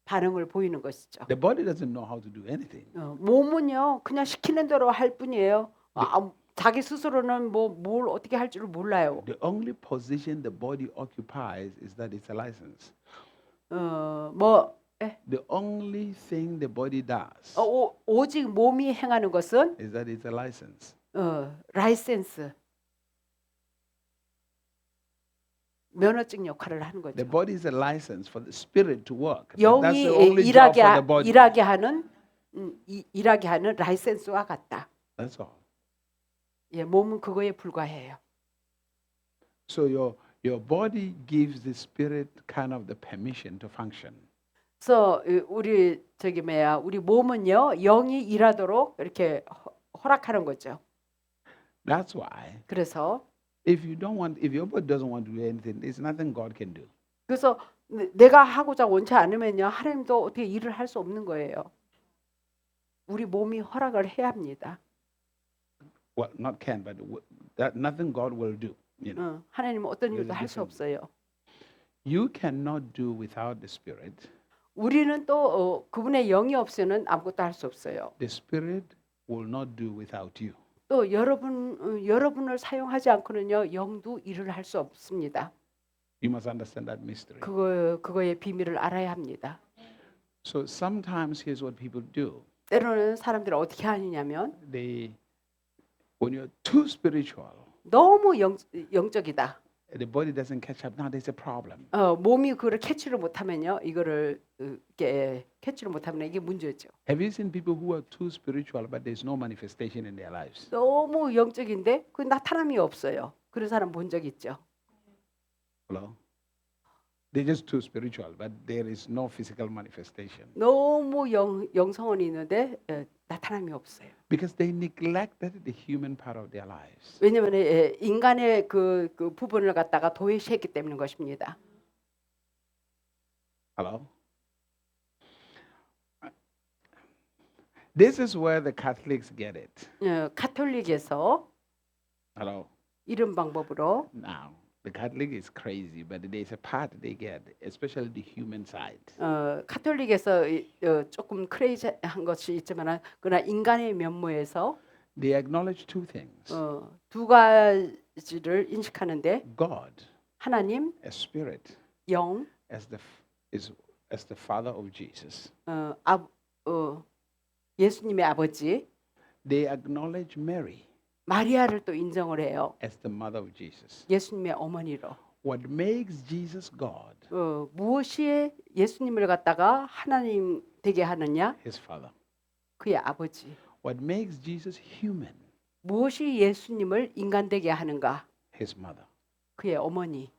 Speaker 2: 반응을 보이는 것이죠.
Speaker 1: The body doesn't know how to do anything.
Speaker 2: 몸은요 그냥 시키는 대로 할 뿐이에요. 자기 스스로는 뭘 어떻게 할 줄을 몰라요.
Speaker 1: The only position the body occupies is that it's a license. The only thing the body does
Speaker 2: 오직 몸이 행하는 것은
Speaker 1: is that it's a license.
Speaker 2: 라이센스 면허증 역할을 하는 거죠.
Speaker 1: The body is a license for the spirit to work. But that's
Speaker 2: 영이
Speaker 1: the only job for the body.
Speaker 2: 일하게 하는 라이센스와 같다.
Speaker 1: That's all.
Speaker 2: 몸은 그거에 불과해요.
Speaker 1: So your body gives the spirit kind of the permission to function.
Speaker 2: 그래서 우리 우리 몸은요 영이 일하도록 이렇게 허락하는 거죠.
Speaker 1: That's why
Speaker 2: 그래서
Speaker 1: if your body doesn't want to do anything, there's nothing God can do.
Speaker 2: 그래서 내가 하고자 원치 않으면요 하나님도 어떻게 일을 할 수 없는 거예요. 우리 몸이 허락을 해야 합니다.
Speaker 1: Well, not can, but that nothing God will do. You know,
Speaker 2: 하나님은 어떤
Speaker 1: There's
Speaker 2: 일도
Speaker 1: a
Speaker 2: 할 수
Speaker 1: difference.
Speaker 2: 없어요.
Speaker 1: you cannot do without the Spirit.
Speaker 2: 우리는 또 그분의 영이 없이는 아무것도 할 수 없어요.
Speaker 1: The Spirit will not do without you.
Speaker 2: 또 여러분을 사용하지 않고는요 영도 일을 할 수 없습니다.
Speaker 1: You must understand that mystery.
Speaker 2: 그거의 비밀을 알아야 합니다.
Speaker 1: So sometimes here's what people do.
Speaker 2: 때로는 사람들이 어떻게 하느냐면
Speaker 1: When you're too spiritual,
Speaker 2: 너무 영적이다.
Speaker 1: the body doesn't catch up. Now there's a problem.
Speaker 2: 몸이 그거를 캐치를 못하면요 이거를 이렇게 캐치를 못하면 이게 문제죠.
Speaker 1: Have you seen people who are too spiritual but there's no manifestation in their lives?
Speaker 2: 너무 영적인데 그 나타남이 없어요. 그런 사람 본 적 있죠.
Speaker 1: Hello? They're just too spiritual, but there is no physical manifestation
Speaker 2: 너무 영성원이 있는데 나타남이 없어요.
Speaker 1: because they neglected the human part of their lives.
Speaker 2: 왜냐하면 인간의 그 부분을 갖다가 도외시했기 때문인 것입니다.
Speaker 1: Hello? This is where the Catholics get it.
Speaker 2: 가톨릭에서
Speaker 1: Hello?
Speaker 2: 이런 방법으로
Speaker 1: Now, the Catholic is crazy, but there's a part they get, especially the human side.
Speaker 2: 가톨릭에서 조금 크레이지한 것이 있지만 그러나 인간의 면모에서
Speaker 1: They acknowledge two things.
Speaker 2: 두 가지를 인식하는데
Speaker 1: God,
Speaker 2: 하나님,
Speaker 1: as spirit,
Speaker 2: 영,
Speaker 1: as the father of Jesus.
Speaker 2: 예수님의 아버지
Speaker 1: They acknowledge Mary
Speaker 2: 마리아를 또 인정을 해요.
Speaker 1: as the mother of Jesus.
Speaker 2: 예수님의 어머니로.
Speaker 1: What makes Jesus God,
Speaker 2: 무엇이 예수님을 갖다가 하나님 되게 하느냐?
Speaker 1: his father.
Speaker 2: 그의 아버지.
Speaker 1: What makes Jesus human,
Speaker 2: 무엇이 예수님을 인간 되게 하는가?
Speaker 1: his mother.
Speaker 2: 그의 어머니.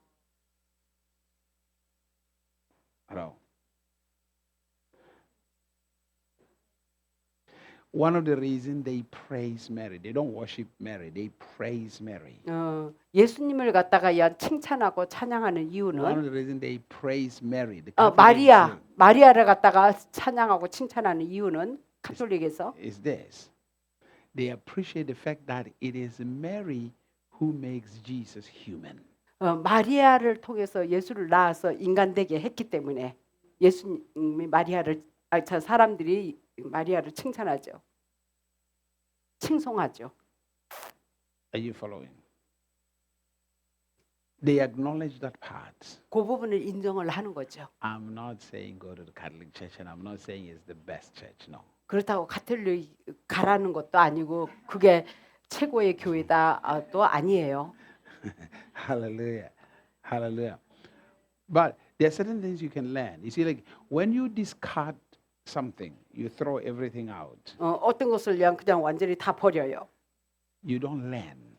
Speaker 1: Hello. One of the reasons they praise Mary, they don't worship Mary, they praise Mary.
Speaker 2: 예수님을 갖다가 칭찬하고 찬양하는
Speaker 1: One of
Speaker 2: 이유는
Speaker 1: the reasons they praise Mary, the Catholics
Speaker 2: 마리아를 갖다가 찬양하고 칭찬하는 이유는 가톨릭에서
Speaker 1: is this. They appreciate the fact that it is Mary who makes Jesus human.
Speaker 2: 마리아를 통해서 예수를 낳아서 인간 되게 했기 때문에 예수님이 사람들이 마리아를 칭찬하죠. 칭송하죠.
Speaker 1: Are you following? They acknowledge that part.
Speaker 2: 그 부분을 인정을 하는 거죠.
Speaker 1: I'm not saying go to the Catholic Church and I'm not saying it's the best church. No.
Speaker 2: 그렇다고 가톨릭 가라는 것도 아니고 그게 최고의 교회다 또 아니에요.
Speaker 1: Hallelujah. Hallelujah. But there are certain things you can learn. You see, like when you discard something, you throw everything out.
Speaker 2: 어떤 것을 그냥 완전히 다 버려요.
Speaker 1: You don't learn.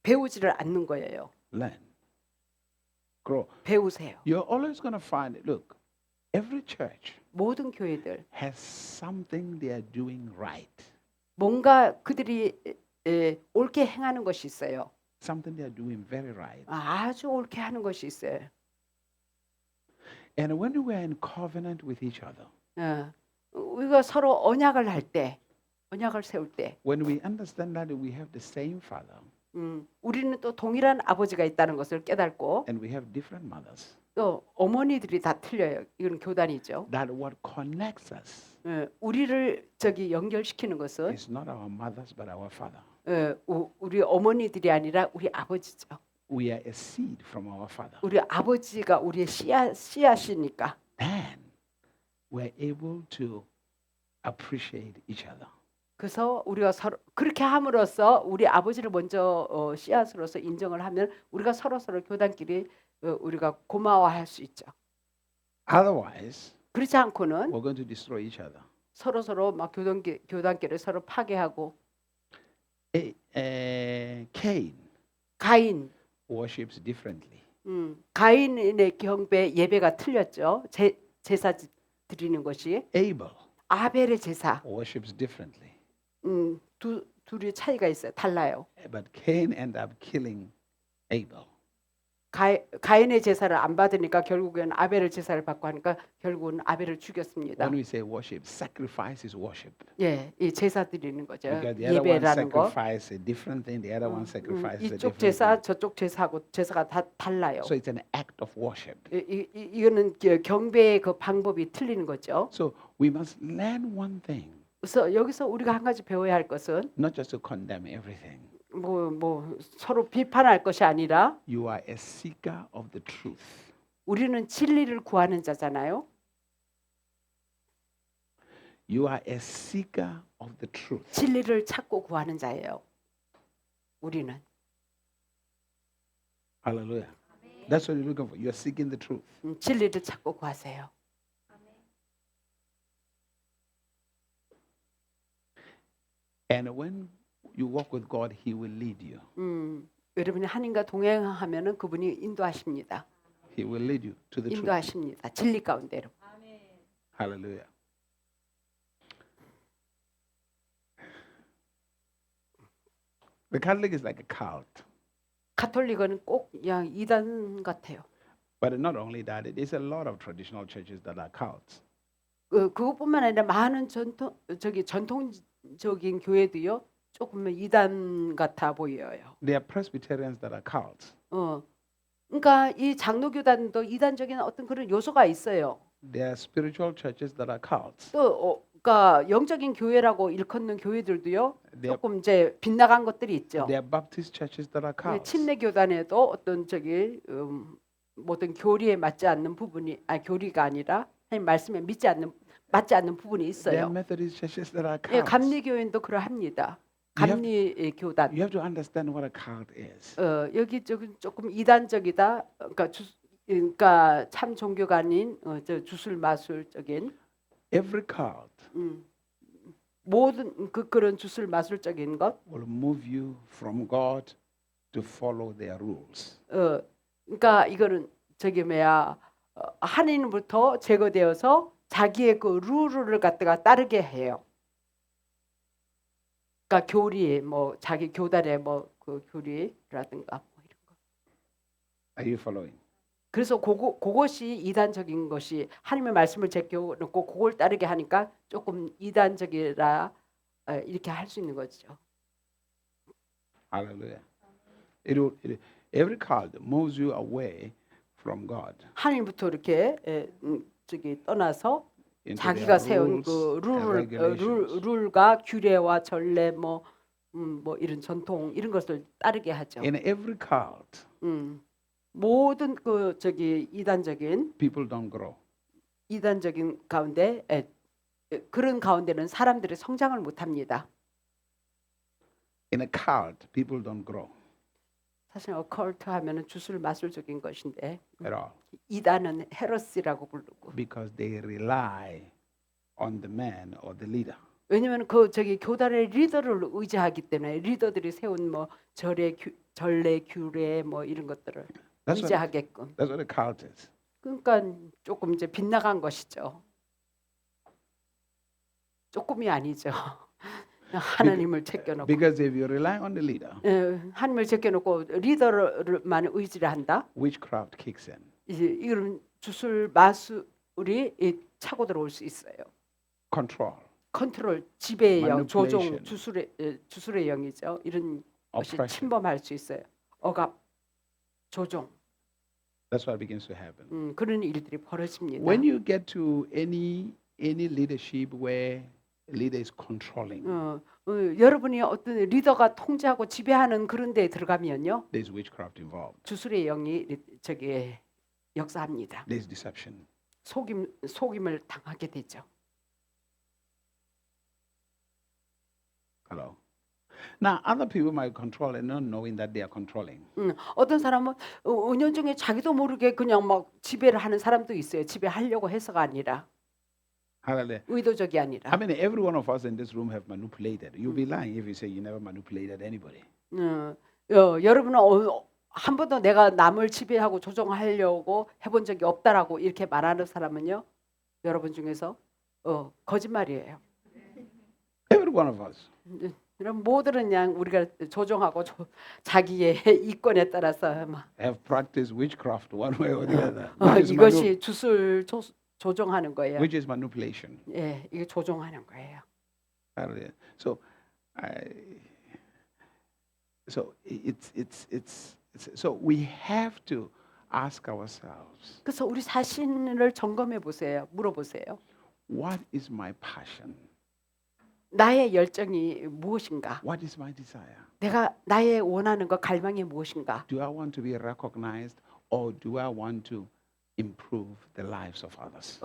Speaker 2: 배우지를 않는 거예요.
Speaker 1: Learn. Grow.
Speaker 2: 배우세요.
Speaker 1: You're always going to find it. Look, every church
Speaker 2: 모든 교회들
Speaker 1: has something they are doing right.
Speaker 2: 뭔가 그들이 옳게 행하는 것이 있어요.
Speaker 1: Something they are doing very right.
Speaker 2: 아주 옳게 하는 것이 있어요.
Speaker 1: And when we are in covenant with each other,
Speaker 2: 우리가 서로 언약을 할 때, 언약을 세울 때,
Speaker 1: when we understand that we have the same father
Speaker 2: 우리는 또 동일한 아버지가 있다는 것을 깨닫고
Speaker 1: and we have different mothers,
Speaker 2: 또 어머니들이 다 틀려요. 이건 교단이죠.
Speaker 1: that what connects us
Speaker 2: 우리를 연결시키는 것은
Speaker 1: is not our mothers but our father.
Speaker 2: 우리 어머니들이 아니라 우리 아버지죠.
Speaker 1: We are a seed from our father.
Speaker 2: 우리 아버지가 우리의 씨앗이니까.
Speaker 1: Then we're able to appreciate each other.
Speaker 2: 그래서 우리가 서로 그렇게 함으로써 우리 아버지를 먼저 씨앗으로서 인정을 하면 우리가 서로 교단끼리 우리가 고마워할 수 있죠.
Speaker 1: Otherwise,
Speaker 2: 그렇지 않고는
Speaker 1: we're going to destroy each other.
Speaker 2: 서로 막 교단끼리 서로 파괴하고.
Speaker 1: Cain
Speaker 2: 가인,
Speaker 1: worships differently.
Speaker 2: 가인의 경배 예배가 틀렸죠. 제사 드리는 것이.
Speaker 1: Abel
Speaker 2: 아벨의 제사,
Speaker 1: worships differently.
Speaker 2: 둘이 차이가 있어요. 달라요.
Speaker 1: But Cain ended up killing Abel.
Speaker 2: 가인의 제사를 안 받으니까 결국엔 아벨의 제사를 받고 하니까 결국은 아벨을 죽였습니다.
Speaker 1: When we say worship, sacrifice is worship.
Speaker 2: 예, 이 제사 드리는 거죠.
Speaker 1: Because the other one
Speaker 2: 예배라는 거.
Speaker 1: sacrifice a different thing, the other one sacrifices a
Speaker 2: 이쪽
Speaker 1: different
Speaker 2: 제사,
Speaker 1: thing.
Speaker 2: 저쪽 제사하고 제사가 다 달라요.
Speaker 1: So it's an act of worship.
Speaker 2: 이거는 경배의 그 방법이 틀리는 거죠.
Speaker 1: So we must learn one thing,
Speaker 2: 그래서 여기서 우리가 한 가지 배워야 할 것은
Speaker 1: not just to condemn everything.
Speaker 2: 뭐 서로 비판할 것이 아니라
Speaker 1: You are a seeker of the truth.
Speaker 2: 우리는 진리를 구하는 자잖아요.
Speaker 1: You are a seeker of the truth.
Speaker 2: 진리를 찾고 구하는 자예요. 우리는.
Speaker 1: Hallelujah. That's what you're looking for. You're seeking the truth.
Speaker 2: 진리를 찾고 구하세요.
Speaker 1: And when you walk with God, He will lead you.
Speaker 2: 여러분이 하나님과 동행하면은 그분이 인도하십니다.
Speaker 1: He will lead you to the truth.
Speaker 2: 인도하십니다. 진리 가운데로.
Speaker 1: Hallelujah. The Catholic is like a cult.
Speaker 2: 가톨릭은 꼭 그냥 이단 같아요.
Speaker 1: But not only that, it is a lot of traditional churches that are cults.
Speaker 2: 그것뿐만 아니라 많은 전통적인 교회도요. 조금 이단 같아 보여요.
Speaker 1: There are Presbyterians that are cults.
Speaker 2: 그러니까 이 장로교단도 이단적인 어떤 그런 요소가 있어요.
Speaker 1: There are spiritual churches that are cults.
Speaker 2: 또 그러니까 영적인 교회라고 일컫는 교회들도요.
Speaker 1: There,
Speaker 2: 조금 이제 빗나간 것들이 있죠.
Speaker 1: there are Baptist churches that are cults.
Speaker 2: 침례 교단에도 어떤 모든 교리에 맞지 않는 부분이 교리가 아니라 하나님 말씀에 맞지 않는 부분이
Speaker 1: There are
Speaker 2: 있어요.
Speaker 1: Methodist churches that are
Speaker 2: 예,
Speaker 1: cults.
Speaker 2: 감리 교인도 그러합니다. 감리 교단.
Speaker 1: You have to understand what a cult is.
Speaker 2: 여기 조금 이단적이다. 그러니까 참 종교가 아닌 주술마술적인
Speaker 1: Every cult
Speaker 2: 모든 그런 주술마술적인 것.
Speaker 1: will move you from God to follow their rules.
Speaker 2: 그러니까 이거는 하나님부터 제거되어서 자기의 그 룰을 갖다가 따르게 해요. 그러니까 교리 자기 교단의 그 교리라든가 이런 거.
Speaker 1: Are you following?
Speaker 2: 그래서 그것이 이단적인 것이 하나님의 말씀을 제껴놓고 그걸 따르게 하니까 조금 이단적이라 이렇게 할 수 있는 거죠.
Speaker 1: Hallelujah. Every cult moves you away from God.
Speaker 2: 하나님부터 이렇게 떠나서
Speaker 1: into
Speaker 2: 자기가
Speaker 1: their
Speaker 2: 세운
Speaker 1: rules
Speaker 2: 그
Speaker 1: and regulations.
Speaker 2: 룰과 규례와 전례 이런 전통 이런 것을 따르게 하죠.
Speaker 1: In every cult,
Speaker 2: 모든 이단적인
Speaker 1: people don't grow.
Speaker 2: 가운데 그런 가운데는 사람들이 성장을 못 합니다.
Speaker 1: In a cult, people don't grow
Speaker 2: 사실 어컬트 하면은 주술 마술적인 것인데
Speaker 1: at all
Speaker 2: 이단은 헤러시라고 부르고
Speaker 1: because they rely on the man or the leader.
Speaker 2: 왜냐하면 교단의 리더를 의지하기 때문에 리더들이 세운 전례 규례 이런 것들을 의지하게끔.
Speaker 1: That's what a cult is.
Speaker 2: 그러니까 조금 이제 빗나간 것이죠. 조금이 아니죠. 하나님을 제껴놓고
Speaker 1: Because if you rely on the leader,
Speaker 2: 하나님을 제껴놓고 리더를만 의지를 한다.
Speaker 1: witchcraft kicks in.
Speaker 2: 이런 주술 마술이 차고 들어올 수 있어요. 컨트롤, 지배의 영, 조종,
Speaker 1: Manipulation.
Speaker 2: 주술의 영이죠. 이런 것이
Speaker 1: Oppression.
Speaker 2: 침범할 수 있어요. 억압, 조종,
Speaker 1: That's what begins to happen.
Speaker 2: 그런 일들이 벌어집니다.
Speaker 1: When you get to any leadership where a leader is controlling,
Speaker 2: 여러분이 어떤 리더가 통제하고 지배하는 그런 데에 들어가면요,
Speaker 1: there's witchcraft involved.
Speaker 2: 주술의 영이 역사합니다.
Speaker 1: There's deception.
Speaker 2: 속임을 당하게 되죠.
Speaker 1: Hello. Now, other people might control and not knowing that they are controlling.
Speaker 2: 어떤 사람은 은연중에 자기도 모르게 그냥 막 지배를 하는 사람도 있어요. 지배하려고 해서가 아니라
Speaker 1: Hallelujah.
Speaker 2: 의도적이 아니라.
Speaker 1: I mean, every one of us in this room have manipulated. You'll be lying if you say you never manipulated anybody.
Speaker 2: 여러분은 한 번도 내가 남을 지배하고 조종하려고 해본 적이 없다라고 이렇게 말하는 사람은요, 여러분 중에서 거짓말이에요.
Speaker 1: Every one of us.
Speaker 2: 이런 모두는 그냥 우리가 조종하고 자기의 이권에 따라서 막
Speaker 1: have practiced witchcraft one way or the other, which is,
Speaker 2: 이것이 주술 조종하는 거예요.
Speaker 1: which is manipulation.
Speaker 2: 예, 이게 조종하는 거예요.
Speaker 1: Hallelujah. So, it's so we have to ask ourselves,
Speaker 2: 그래서 우리 자신을 점검해 보세요. 물어보세요.
Speaker 1: what is my passion?
Speaker 2: 나의 열정이 무엇인가?
Speaker 1: What is my desire?
Speaker 2: 내가 나의 원하는 것, 갈망이 무엇인가?
Speaker 1: Do I want to be recognized, or do I want to improve the lives of others?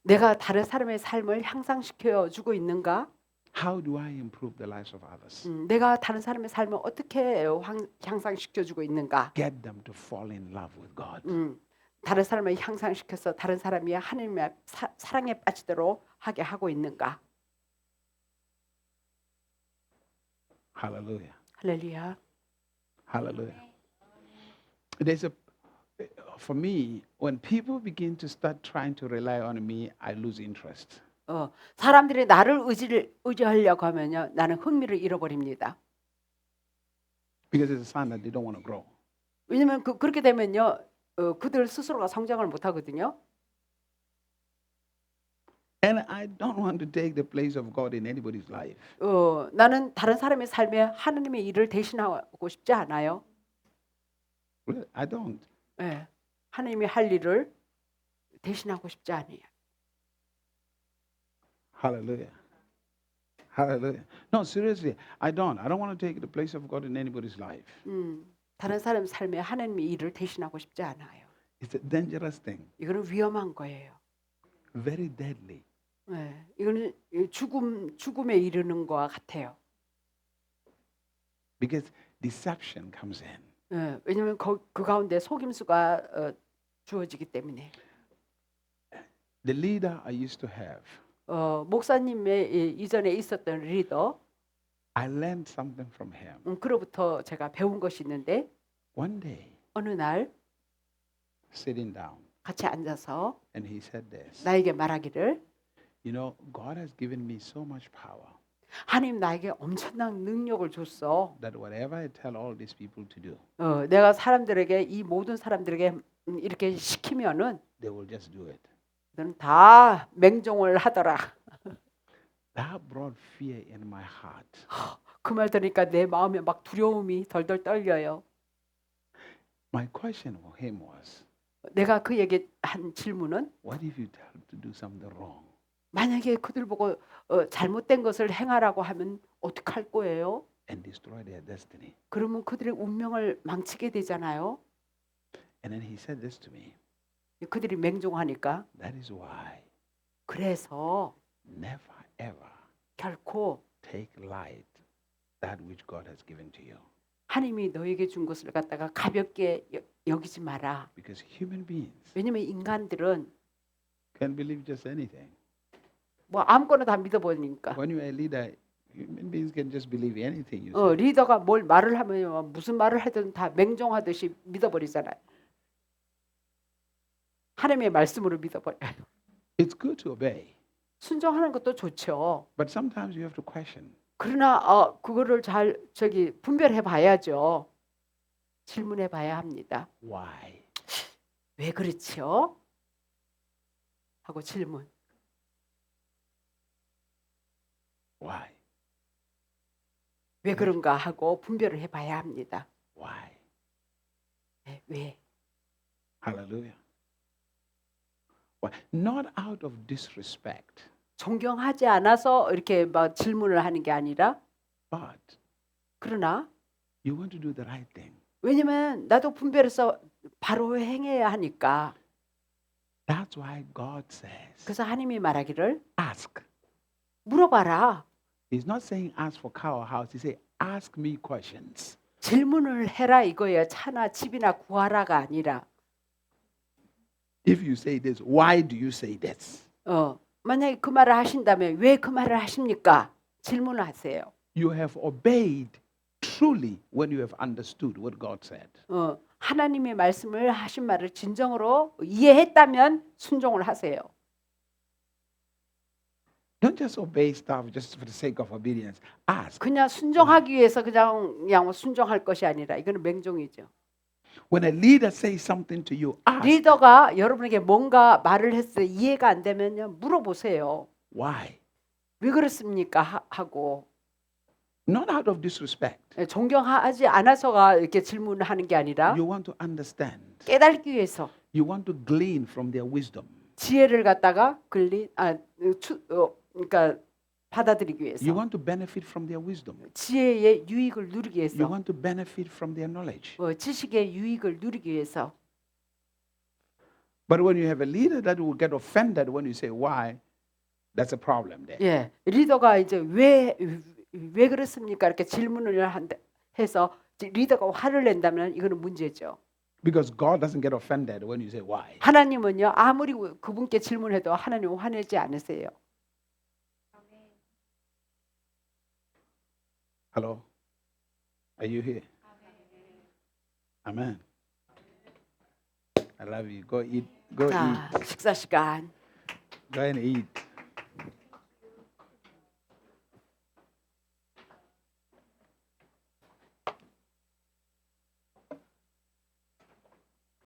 Speaker 2: 내가 다른 사람의 삶을 향상시켜 주고 있는가?
Speaker 1: How do I improve the lives of others?
Speaker 2: 내가 다른 사람의 삶을 어떻게 향상시켜 주고 있는가?
Speaker 1: Get them to fall in love with God.
Speaker 2: 다른 사람을 향상시켜서 다른 사람이 하나님의 사랑에 빠지도록 하게 하고 있는가?
Speaker 1: Hallelujah.
Speaker 2: 할렐루야.
Speaker 1: Hallelujah. There's for me, when people begin to start trying to rely on me, I lose interest.
Speaker 2: 사람들이 나를 의지하려고 하면요, 나는 흥미를 잃어버립니다.
Speaker 1: Because it's a sign that they don't want to grow.
Speaker 2: 왜냐면 그렇게 되면요, 그들 스스로가 성장을 못 하거든요.
Speaker 1: And I don't want to take the place of God in anybody's life.
Speaker 2: 나는 다른 사람의 삶에 하나님의 일을 대신하고 싶지 않아요.
Speaker 1: Really, I don't.
Speaker 2: 예, 하나님이 할 일을 대신하고 싶지 않아요.
Speaker 1: Hallelujah. Hallelujah. No, seriously, I don't. I don't want to take the place of God in anybody's life.
Speaker 2: 다른 사람 삶에 하나님의 일을 대신하고 싶지 않아요.
Speaker 1: It's a dangerous thing.
Speaker 2: 이거는 위험한 거예요.
Speaker 1: Very deadly.
Speaker 2: 예, 이거는 죽음에 이르는 거와 같아요.
Speaker 1: Because deception comes in.
Speaker 2: 예, 왜냐하면 그 가운데 속임수가 주어지기 때문에.
Speaker 1: The leader I used to have,
Speaker 2: 목사님의 이전에 있었던 리더,
Speaker 1: I learned something from him.
Speaker 2: 그로부터 제가 배운 것이 있는데
Speaker 1: One day,
Speaker 2: 어느 날
Speaker 1: sitting down,
Speaker 2: 같이 앉아서
Speaker 1: and he said this.
Speaker 2: 나에게 말하기를,
Speaker 1: You know, God has given me so much power
Speaker 2: 하나님 나에게 엄청난 능력을 줬어.
Speaker 1: that whatever I tell all these people to do,
Speaker 2: 내가 사람들에게, 이 모든 사람들에게 이렇게 시키면은
Speaker 1: they will just do it.
Speaker 2: 너는 다 맹종을 하더라.
Speaker 1: That brought fear in my heart.
Speaker 2: 그 말 들으니까 내 마음에 막 두려움이 덜덜 떨려요.
Speaker 1: My question for him was,
Speaker 2: 내가 그에게 한 질문은,
Speaker 1: what if you tell them to do something wrong?
Speaker 2: 만약에 그들 보고 잘못된 것을 행하라고 하면 어떡할 거예요?
Speaker 1: And destroy their destiny.
Speaker 2: 그러면 그들의 운명을 망치게 되잖아요.
Speaker 1: And then he said this to me.
Speaker 2: 그들이 맹종하니까.
Speaker 1: That is why
Speaker 2: 그래서
Speaker 1: never ever
Speaker 2: 결코
Speaker 1: take light that which God has given to you.
Speaker 2: 하나님이 너에게 준 것을 갖다가 가볍게 여기지 마라.
Speaker 1: Because human beings
Speaker 2: 왜냐면 인간들은
Speaker 1: can believe just anything.
Speaker 2: 뭐 아무거나 다 믿어버리니까.
Speaker 1: When you are a leader, human beings can just believe anything you say.
Speaker 2: 리더가 뭘 말을 하면 무슨 말을 하든 다 맹종하듯이 믿어버리잖아요. 하나님의 말씀으로 믿어버려요.
Speaker 1: It's good to obey,
Speaker 2: 순종하는 것도 좋죠.
Speaker 1: but sometimes you have to question.
Speaker 2: 그러나 그거를 잘 분별해 봐야죠. 질문해 봐야 합니다.
Speaker 1: Why?
Speaker 2: 왜 그렇지요? 하고 질문.
Speaker 1: Why?
Speaker 2: 왜 그런가 하고 분별을 해 봐야 합니다.
Speaker 1: Why?
Speaker 2: 네, 왜?
Speaker 1: Hallelujah. Why? Not out of disrespect,
Speaker 2: 존경하지 않아서 이렇게 막 질문을 하는 게 아니라,
Speaker 1: but
Speaker 2: 그러나
Speaker 1: you want to do the right thing.
Speaker 2: 왜냐면 나도 분별해서 바로 행해야 하니까.
Speaker 1: That's why God says,
Speaker 2: 그래서 하나님이 말하기를
Speaker 1: ask.
Speaker 2: 물어봐라.
Speaker 1: He's not saying ask for car or house. He say ask me questions.
Speaker 2: 질문을 해라 이거예요. 차나 집이나 구하라가 아니라.
Speaker 1: If you say this, why do you say this?
Speaker 2: 만약에 그 말을 하신다면 왜 그 말을 하십니까? 질문을 하세요.
Speaker 1: You have obeyed truly when you have understood what God said.
Speaker 2: 하나님의 말씀을 하신 말을 진정으로 이해했다면 순종을 하세요.
Speaker 1: Don't just obey stuff just for the sake of obedience. Ask.
Speaker 2: 그냥 순종하기 위해서 그냥 순종할 것이 아니라 이거는 맹종이죠.
Speaker 1: When a leader says something to you, ask.
Speaker 2: 리더가 여러분에게 뭔가 말을 했을 때 이해가 안 되면요 물어보세요.
Speaker 1: Why?
Speaker 2: 왜 그렇습니까? 하고
Speaker 1: Not out of disrespect.
Speaker 2: 존경하지 않아서가 이렇게 질문을 하는 게 아니라
Speaker 1: You want to understand.
Speaker 2: 깨닫기 위해서
Speaker 1: You want to glean from their wisdom.
Speaker 2: 지혜를 갖다가 그러니까 받아들이기 위해서
Speaker 1: You want to benefit from their wisdom.
Speaker 2: 지혜의 유익을 누리기
Speaker 1: You
Speaker 2: 위해서
Speaker 1: want to benefit from their knowledge.
Speaker 2: 지식의 유익을 누리기 위해서.
Speaker 1: But when you have a leader that will get offended when you say why, that's a problem there.
Speaker 2: 예, 리더가 이제 왜 그렇습니까? 이렇게 질문을 해서 리더가 화를 낸다면 이거는 문제죠.
Speaker 1: Because God doesn't get offended when you say why.
Speaker 2: 하나님은요 아무리 그분께 질문해도 하나님은 화내지 않으세요.
Speaker 1: Hello? Are you here? Amen. I love you. Go eat. Go
Speaker 2: 자,
Speaker 1: eat.
Speaker 2: 식사 시간.
Speaker 1: Go and eat.